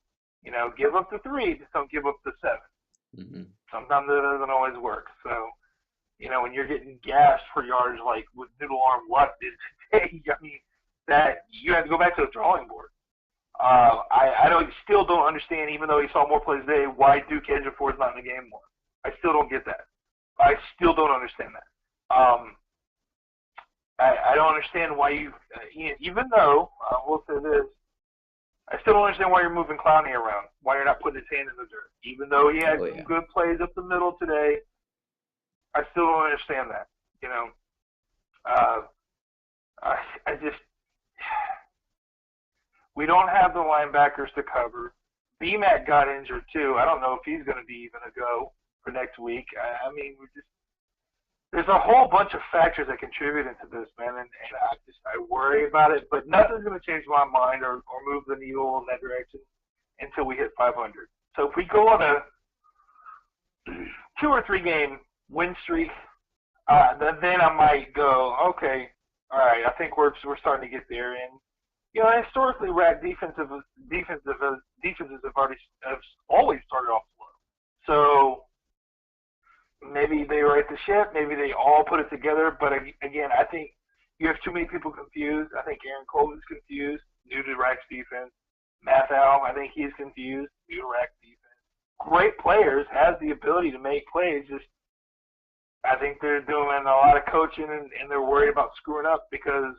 Give up the 3, just don't give up the 7. Mm-hmm. Sometimes it doesn't always work. So, when you're getting gassed for yards like with Noodle Arm Luck did today, that you have to go back to the drawing board. I still don't understand, even though he saw more plays today, why Duke Ejiofor is not in the game more. I still don't get that. I still don't understand that. I don't understand why even though, we'll say this, I still don't understand why you're moving Clowney around, why you're not putting his hand in the dirt. Even though he had some good plays up the middle today, I still don't understand that. I just, we don't have the linebackers to cover. BMAC got injured too. I don't know if he's going to be even a go for next week. There's a whole bunch of factors that contribute into this, man, and I worry about it. But nothing's going to change my mind or move the needle in that direction until we hit 500. So if we go on a 2 or 3 game win streak, then I might go, okay, all right, I think we're starting to get there. And historically, RAC defenses have always started off slow. So maybe they right the ship. Maybe they all put it together. But again, I think you have too many people confused. I think Aaron Cole is confused, new to RAC's defense. Matt Allen, I think he's confused, new to RAC's defense. Great players, has the ability to make plays. Just I think they're doing a lot of coaching and they're worried about screwing up because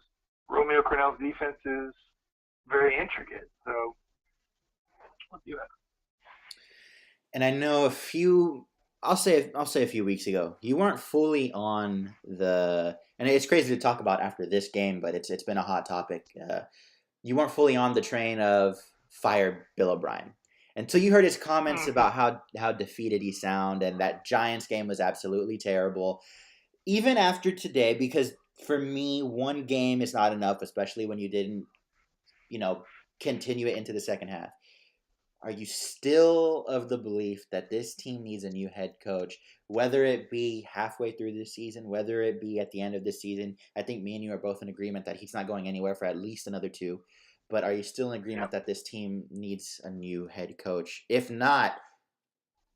Romeo Crennel's defense is very intricate. So, what do you have? And I know I'll say a few weeks ago, you weren't fully on and it's crazy to talk about after this game, but it's been a hot topic. You weren't fully on the train of fire Bill O'Brien until you heard his comments about how defeated he sounded and that Giants game was absolutely terrible. Even after today, because for me, one game is not enough, especially when you didn't, continue it into the second half. Are you still of the belief that this team needs a new head coach, whether it be halfway through this season, whether it be at the end of this season? I think me and you are both in agreement that he's not going anywhere for at least another 2. But are you still in agreement that this team needs a new head coach? If not,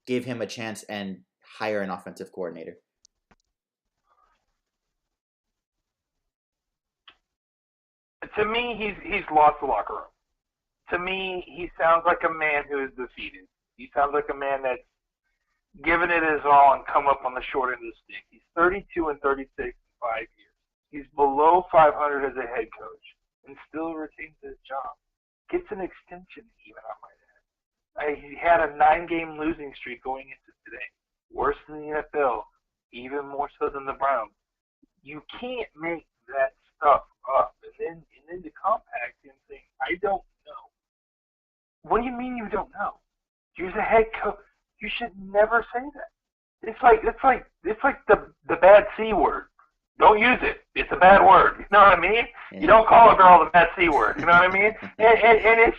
give him a chance and hire an offensive coordinator. To me, he's lost the locker room. To me, he sounds like a man who is defeated. He sounds like a man that's given it his all and come up on the short end of the stick. He's 32 and 36 in 5 years. He's below 500 as a head coach and still retains his job. Gets an extension even, I might add. He had a 9-game losing streak going into today. Worse than the NFL, even more so than the Browns. You can't make that stuff up. And then to compact him saying, I don't know. What do you mean you don't know? You're the head coach. You should never say that. It's like the bad C word. Don't use it. It's a bad word. You know what I mean? Yeah. You don't call a girl the bad C word. You know what I mean? And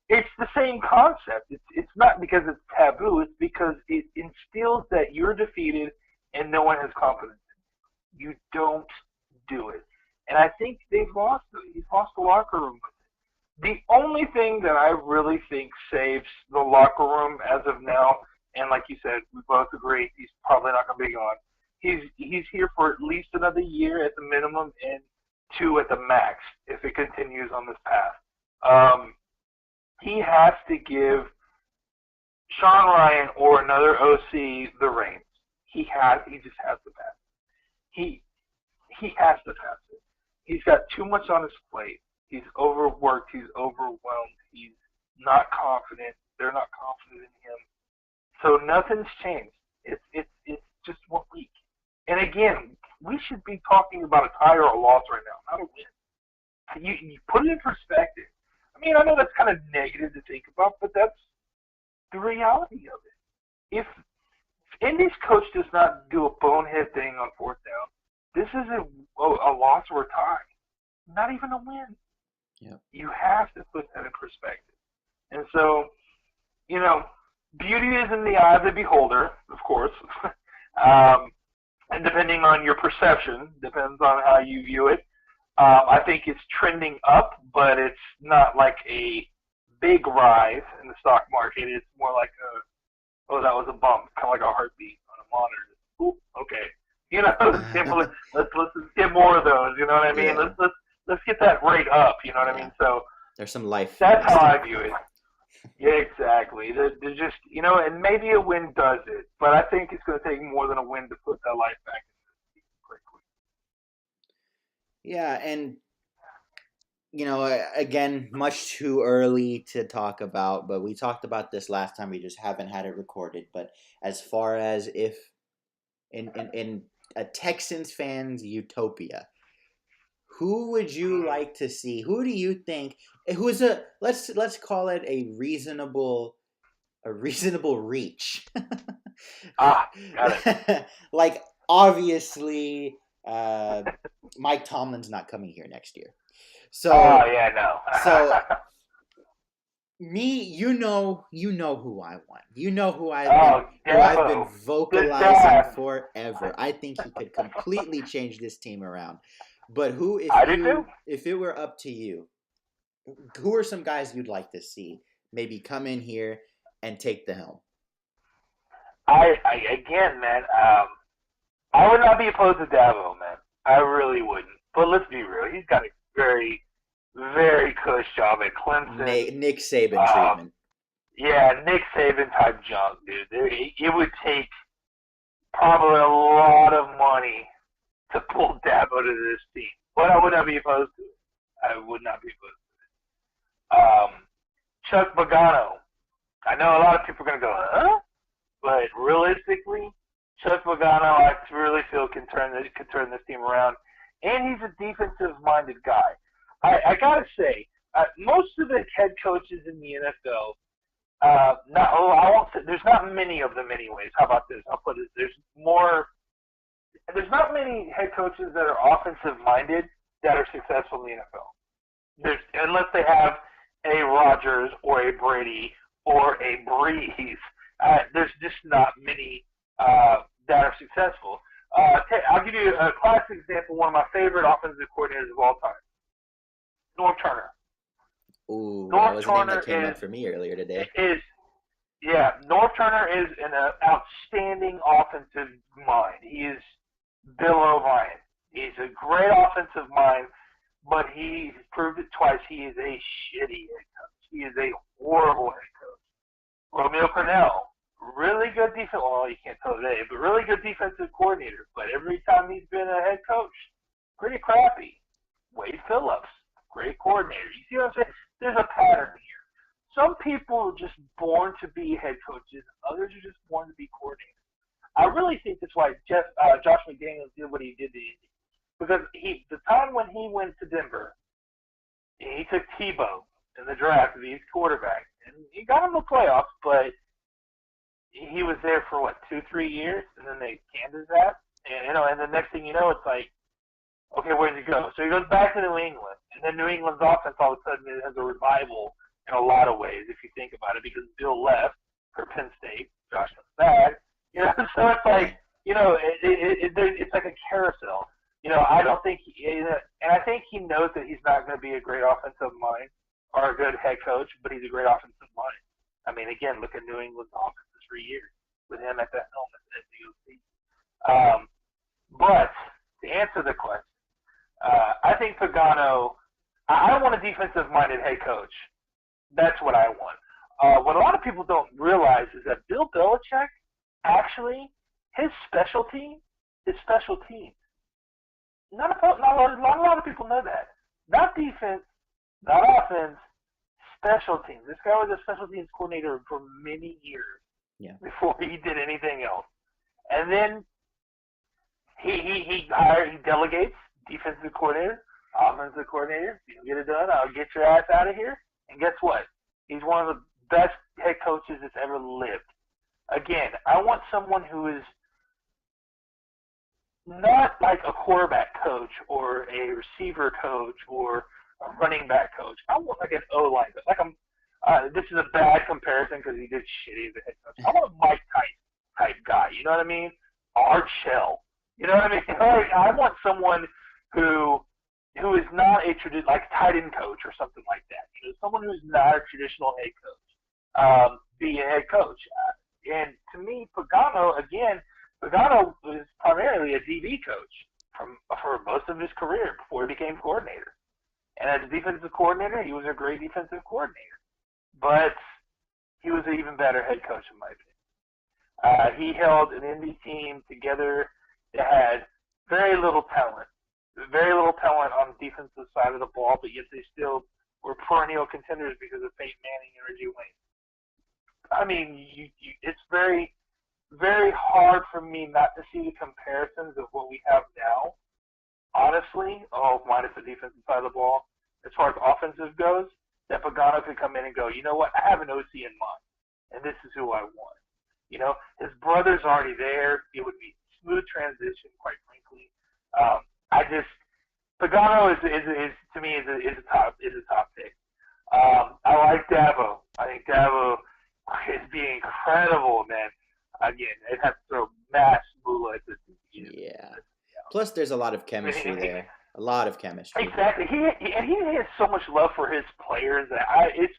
it's the same concept. It's not because it's taboo. It's because it instills that you're defeated and no one has confidence in you. You don't do it. And I think he's lost the locker room. The only thing that I really think saves the locker room as of now, and like you said, we both agree he's probably not going to be gone. He's here for at least another year at the minimum and 2 at the max if it continues on this path. He has to give Sean Ryan or another OC the reins. He just has to pass. He has to pass it. He's got too much on his plate. He's overworked. He's overwhelmed. He's not confident. They're not confident in him. So nothing's changed. It's just 1 week. And again, we should be talking about a tie or a loss right now, not a win. you put it in perspective. I mean, I know that's kind of negative to think about, but that's the reality of it. If Indy's coach does not do a bonehead thing on fourth down, this is a loss or a tie, not even a win. Yeah. You have to put that in perspective. And so, beauty is in the eye of the beholder, of course. And depending on your perception, depends on how you view it. I think it's trending up, but it's not like a big rise in the stock market. It's more like that was a bump, kind of like a heartbeat on a monitor. Ooh, okay. Let's get more of those. You know what I mean? Yeah. Let's get that rate up. You know what I mean? So there's some life. That's how I view it. Yeah, exactly. There's just and maybe a win does it, but I think it's going to take more than a win to put that life back in quickly. Yeah, and again, much too early to talk about, but we talked about this last time. We just haven't had it recorded. But as far as if in a Texans fan's utopia, who would you like to see? Who do you think? Who's let's call it a reasonable reach. Got it. Like obviously, Mike Tomlin's not coming here next year. So yeah, no. So me, you know who I want. You know who I've been vocalizing forever. I think he could completely change this team around. But if it were up to you, who are some guys you'd like to see maybe come in here and take the helm? Again, man, I would not be opposed to Dabo, man. I really wouldn't. But let's be real. He's got a very, very cush job at Clemson. Nick Saban treatment. Yeah, Nick Saban type junk, dude. It would take probably a lot of money to pull Dabo to this team. But I would not be opposed to it. I would not be opposed to it. Chuck Pagano. I know a lot of people are going to go, huh? But realistically, Chuck Pagano, I really feel can turn this team around. And he's a defensive-minded guy. I got to say, most of the head coaches in the NFL, I won't say, there's not many of them anyways. How about this? I'll put it, there's not many head coaches that are offensive-minded that are successful in the NFL. Unless they have a Rodgers or a Brady or a Breeze, there's just not many that are successful. I'll give you a classic example. One of my favorite offensive coordinators of all time, Norv Turner. Ooh, that was the name that came up for me earlier today. Norv Turner is an outstanding offensive mind. He is Bill O'Brien. He's a great offensive mind, but he's proved it twice. He is a shitty head coach. He is a horrible head coach. Romeo Cornell, really good defense. Well, you can't tell today, but really good defensive coordinator. But every time he's been a head coach, pretty crappy. Wade Phillips, great coordinator. You see what I'm saying? There's a pattern here. Some people are just born to be head coaches. Others are just born to be coordinators. I really think that's why Josh McDaniels did what he did to Indy. Because the time when he went to Denver, he took Tebow in the draft of these quarterbacks. And he got him the playoffs, but he was there for, 2-3 years? And then they canned his ass. And the next thing you know, it's like, okay, where does he go? So he goes back to New England. And then New England's offense all of a sudden has a revival in a lot of ways, if you think about it, because Bill left for Penn State. Josh comes back. So it's like, it's like a carousel. I don't think and I think he knows that he's not going to be a great offensive mind or a good head coach, but he's a great offensive mind. I mean, again, look at New England's offense for years with him at that helm as the OC. But to answer the question, I think Pagano, I want a defensive-minded head coach. That's what I want. What a lot of people don't realize is that Bill Belichick, actually, his specialty is special teams. Not a lot of people know that. Not defense, not offense, special teams. This guy was a special teams coordinator for many years before he did anything else. And then he delegates defensive coordinator. offensive coordinator. If you can get it done, I'll get your ass out of here. And guess what? He's one of the best head coaches that's ever lived. Again, I want someone who is not like a quarterback coach or a receiver coach or a running back coach. I want like an O line coach. Like I'm. This is a bad comparison because he did shitty as a head coach. I want a Mike type guy. You know what I mean? Art Shell. You know what I mean? Like, I want someone who is not a like tight end coach or something like that. You know, someone who's not a traditional head coach. Be a head coach. And to me, Pagano was primarily a DB coach for most of his career before he became coordinator. And as a defensive coordinator, he was a great defensive coordinator. But he was an even better head coach, in my opinion. He held an Indy team together that had very little talent on the defensive side of the ball, but yet they still were perennial contenders because of Peyton Manning and Reggie Wayne. I mean, it's very, very hard for me not to see the comparisons of what we have now. Honestly, minus the defensive side of the ball, as far as offensive goes, that Pagano could come in and go, you know what, I have an OC in mind, and this is who I want. You know, his brother's already there. It would be a smooth transition, quite frankly. Pagano is to me is a top pick. I like Dabo. I think Dabo is being incredible, man. Again, they'd have to throw mass moolah at this. Yeah. Plus, there's a lot of chemistry there. A lot of chemistry. Exactly. He has so much love for his players that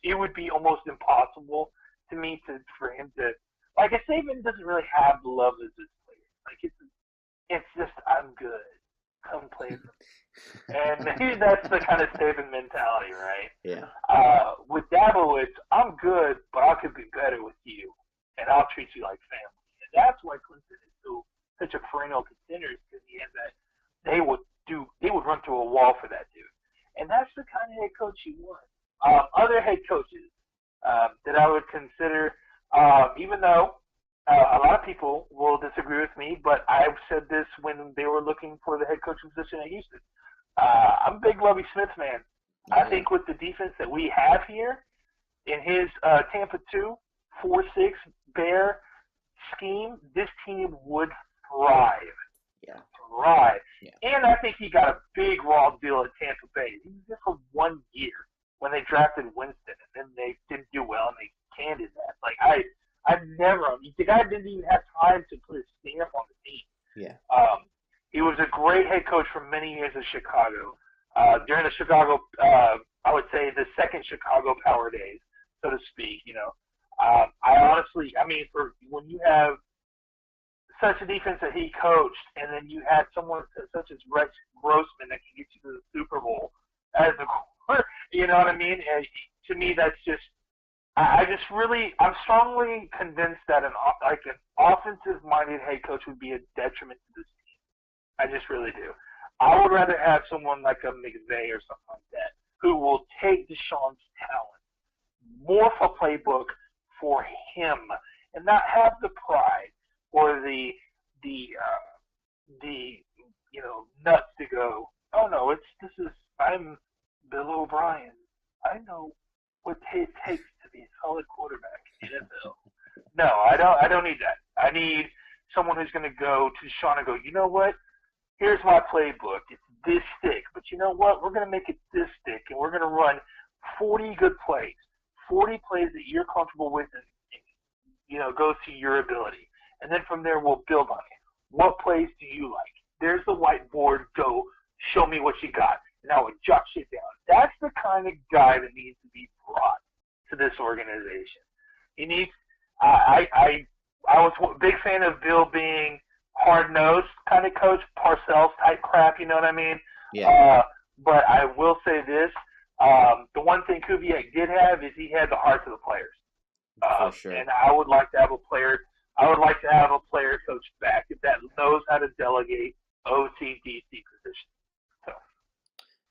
it would be almost impossible to me for him to like. Saban doesn't really have the love as his players. Like it's just I'm good. Come play for me. And maybe that's the kind of Saban mentality, right? Yeah. With Dabo, it's I'm good, but I could be better with you, and I'll treat you like family. And that's why Clemson is such a perennial contender because he has that. They would run through a wall for that dude, and that's the kind of head coach you want. Other head coaches that I would consider, even though a lot of people will disagree with me, but I've said this when they were looking for the head coaching position at Houston. I'm a big Lovie Smith man. I think with the defense that we have here in his Tampa 2-4-6 Bear scheme, this team would thrive. Yeah. Thrive. Yeah. And I think he got a big raw deal at Tampa Bay. He was there for 1 year when they drafted Winston, and then they didn't do well, and they canned that. Like the guy didn't even have time to put his stamp on the team. Yeah. He was a great head coach for many years in Chicago. During the Chicago, I would say the second Chicago Power days, so to speak. You know, for when you have such a defense that he coached, and then you had someone such as Rex Grossman that can get you to the Super Bowl as the quarterback, you know what I mean? And to me, that's just I'm strongly convinced that an offensive-minded head coach would be a detriment to this team. I just really do. I would rather have someone like a McVay or something like that who will take Deshaun's talent, morph a playbook for him, and not have the pride or the nuts to go, oh no, I'm Bill O'Brien. I know what it takes to be a solid quarterback in the NFL. No, I don't need that. I need someone who's going to go to Deshaun and go, you know what? Here's my playbook. It's this stick. But you know what? We're going to make it this stick, and we're going to run 40 good plays, 40 plays that you're comfortable with and goes to your ability. And then from there, we'll build on it. What plays do you like? There's the whiteboard. Go show me what you got. And I would jot shit down. That's the kind of guy that needs to be brought to this organization. He needs. I was a big fan of Bill being hard-nosed kind of coach, Parcells type crap. You know what I mean? Yeah. But I will say this: the one thing Kubiak did have is he had the hearts of the players. For sure. And I would like to have a player. I would like to have a player coach back that knows how to delegate OCDC positions. So.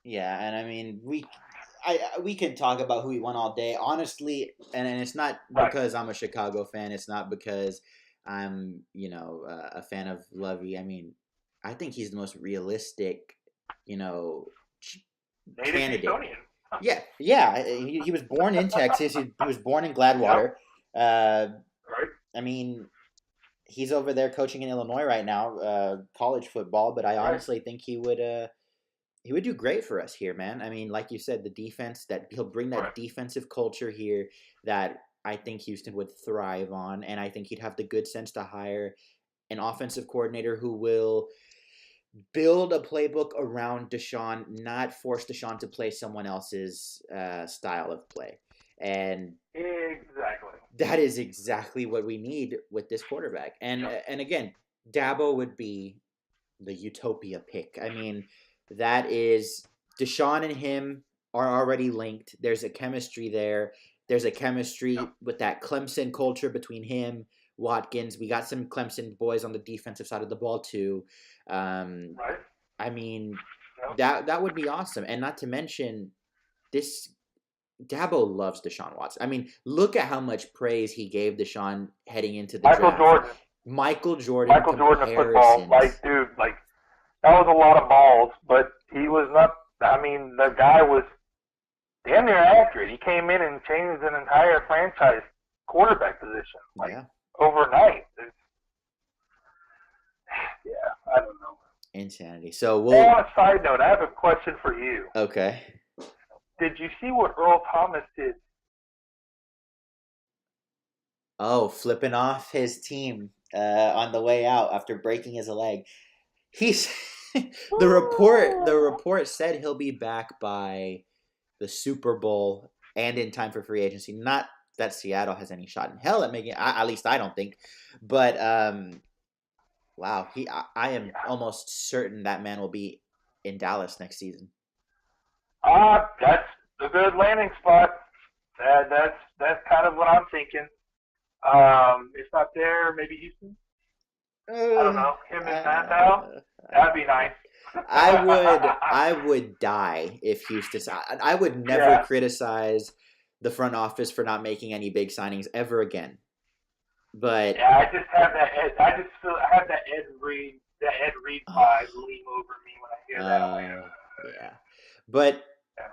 Yeah, and I mean we can talk about who we want all day, honestly, and it's not because I'm a Chicago fan. It's not because I'm a fan of Lovey. I mean, I think he's the most realistic native candidate. Houstonian. Yeah. He was born in Texas. He was born in Yep. Gladwater. Uh, Right. I mean, he's over there coaching in Illinois right now, college football. But I Right. honestly think he would do great for us here, man. I mean, like you said, the defense that he'll bring that Right. defensive culture here that I think Houston would thrive on, and I think he'd have the good sense to hire an offensive coordinator who will build a playbook around Deshaun, not force Deshaun to play someone else's style of play. And Exactly. that is exactly what we need with this quarterback. Yep. And again, Dabo would be the utopia pick. I mean, that is Deshaun and him are already linked. There's a chemistry there. There's a chemistry Yep. with that Clemson culture between him, Watkins. We got some Clemson boys on the defensive side of the ball too. Um, Right. I mean, Yep. that would be awesome. And not to mention, this Dabo loves Deshaun Watson. I mean, look at how much praise he gave Deshaun heading into the Michael draft. Jordan. Michael Jordan Michael Jordan of football. Like, dude, like that was a lot of balls, but he was not. I mean, the guy was damn near accurate. He came in and changed an entire franchise quarterback position, like Yeah, overnight. Yeah, I don't know. insanity. So Hey, we'll on a side note, I have a question for you. okay. Did you see what Earl Thomas did? Oh, flipping off his team on the way out after breaking his leg. He's the report said he'll be back by the Super Bowl and in time for free agency. Not that Seattle has any shot in hell at making. At least I don't think. But wow, I am almost certain that man will be in Dallas next season. That's a good landing spot. That's kind of what I'm thinking. If not there, maybe Houston. I don't know. Him and Manziel. That'd be nice. I would die if Houston. I would never Yeah. criticize the front office for not making any big signings ever again. But Yeah, I just have that. I just feel I have that Ed Reed vibe lean over me when I hear that. yeah, but Yeah.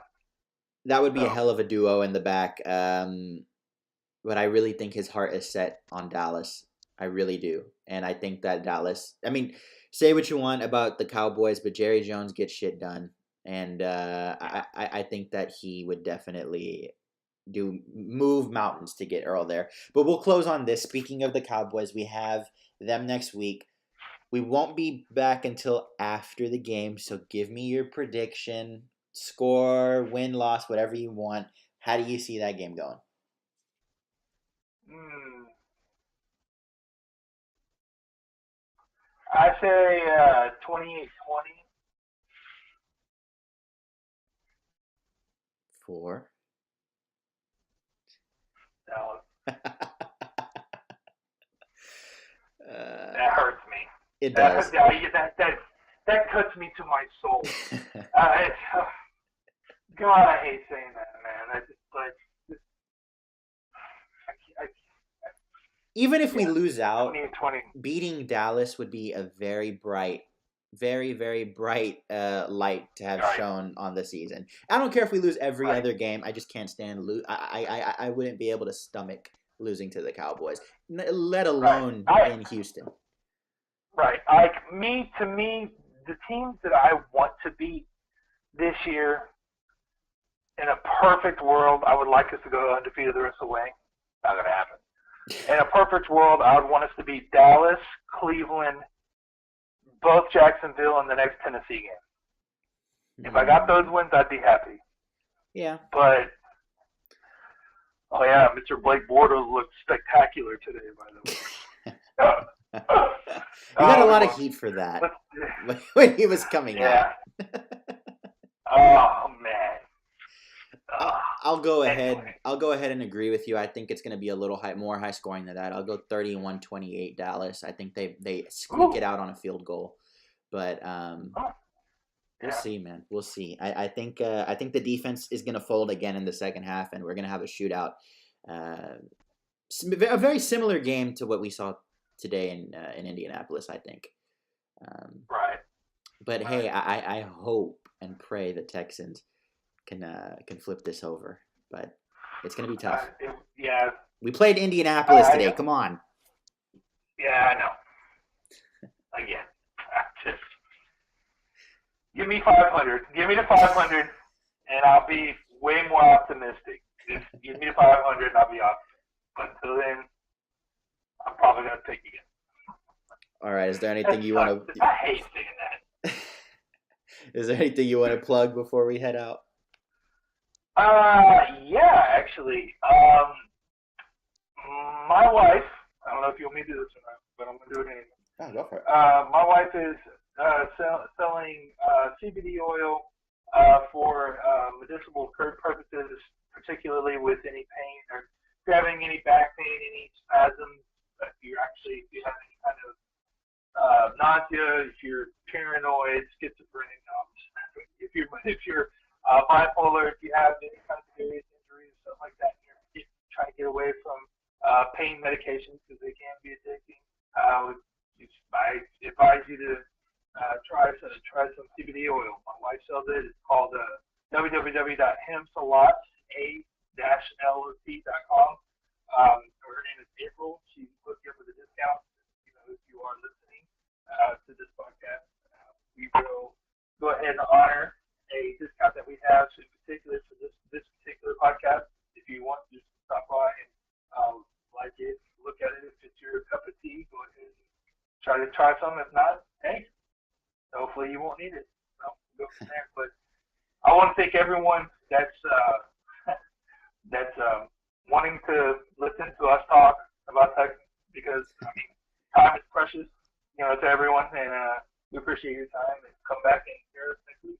that would be a So, hell of a duo in the back. But I really think his heart is set on Dallas. I really do, and I think that Dallas. I mean, say what you want about the Cowboys, but Jerry Jones gets shit done, and I think that he would definitely move mountains to get Earl there. But we'll close on this. Speaking of the Cowboys, we have them next week. We won't be back until after the game, so give me your prediction, score, win, loss, whatever you want. How do you see that game going? I say 28-20. 4. Dallas. uh, That hurts me. it does. That cuts me to my soul. God, I hate saying that, man. I just like. Even if we lose out, 20. beating Dallas would be a very bright, very, very bright light to have shown on the season. I don't care if we lose every other game. I just can't stand lose. I wouldn't be able to stomach losing to the Cowboys, let alone in Houston. Right. Like to me, the teams that I want to beat this year, in a perfect world, I would like us to go undefeated the rest of the way. Not going to happen. In a perfect world, I would want us to beat Dallas, Cleveland, both Jacksonville, and the next Tennessee game. If I got those wins, I'd be happy. Yeah. But, oh yeah, Mr. Blake Bortles looked spectacular today, by the way. He got a lot of heat for that when he was coming out. Oh, man. I'll go ahead. I'll go ahead and agree with you. I think it's going to be a little more high scoring than that. I'll go 31-28 Dallas. I think they squeak it out on a field goal, but we'll see, man. We'll see. I think the defense is going to fold again in the second half, and we're going to have a shootout. A very similar game to what we saw today in Indianapolis, I think. Right. But hey, I hope and pray the Texans can flip this over, but it's gonna be tough. Yeah. We played Indianapolis today. Come on. Yeah, I know. Again, just give me 500. Give me the 500, and I'll be way more optimistic. Just give me the 500, and I'll be optimistic. But until then, I'm probably gonna take you again. All right. Is there anything you want to? I hate saying that. Is there anything you want to plug before we head out? Yeah, actually. My wife, I don't know if you want me to do this or not, but I'm going to do it anyway. Oh, go for it. My wife is selling CBD oil for medicinal purposes, particularly with any pain or if you're having any back pain, any spasms, if you have any kind of nausea, if you're paranoid, schizophrenic, if you're bipolar, if you have any kind of serious injuries, stuff like that, you're trying to get away from pain medications because they can be addicting. I advise you to try some CBD oil. My wife sells it. It's called www.hemsalot.com. Her name is April. She hooked you up with a discount. If you are listening to this podcast, we will go ahead and honor a discount that we have, in particular for this particular podcast. If you want, just stop by and like it, look at it. If it's your cup of tea, go ahead and try some. If not, hey, hopefully you won't need it. We'll go from there. But I want to thank everyone that's wanting to listen to us talk about Texans because time is precious, to everyone, and we appreciate your time. And come back and hear us next week.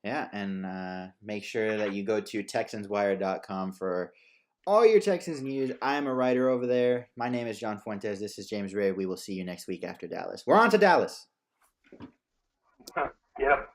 Yeah, and make sure that you go to TexansWire.com for all your Texans news. I'm a writer over there. My name is John Fuentes. This is James Ray. We will see you next week after Dallas. We're on to Dallas. Yep.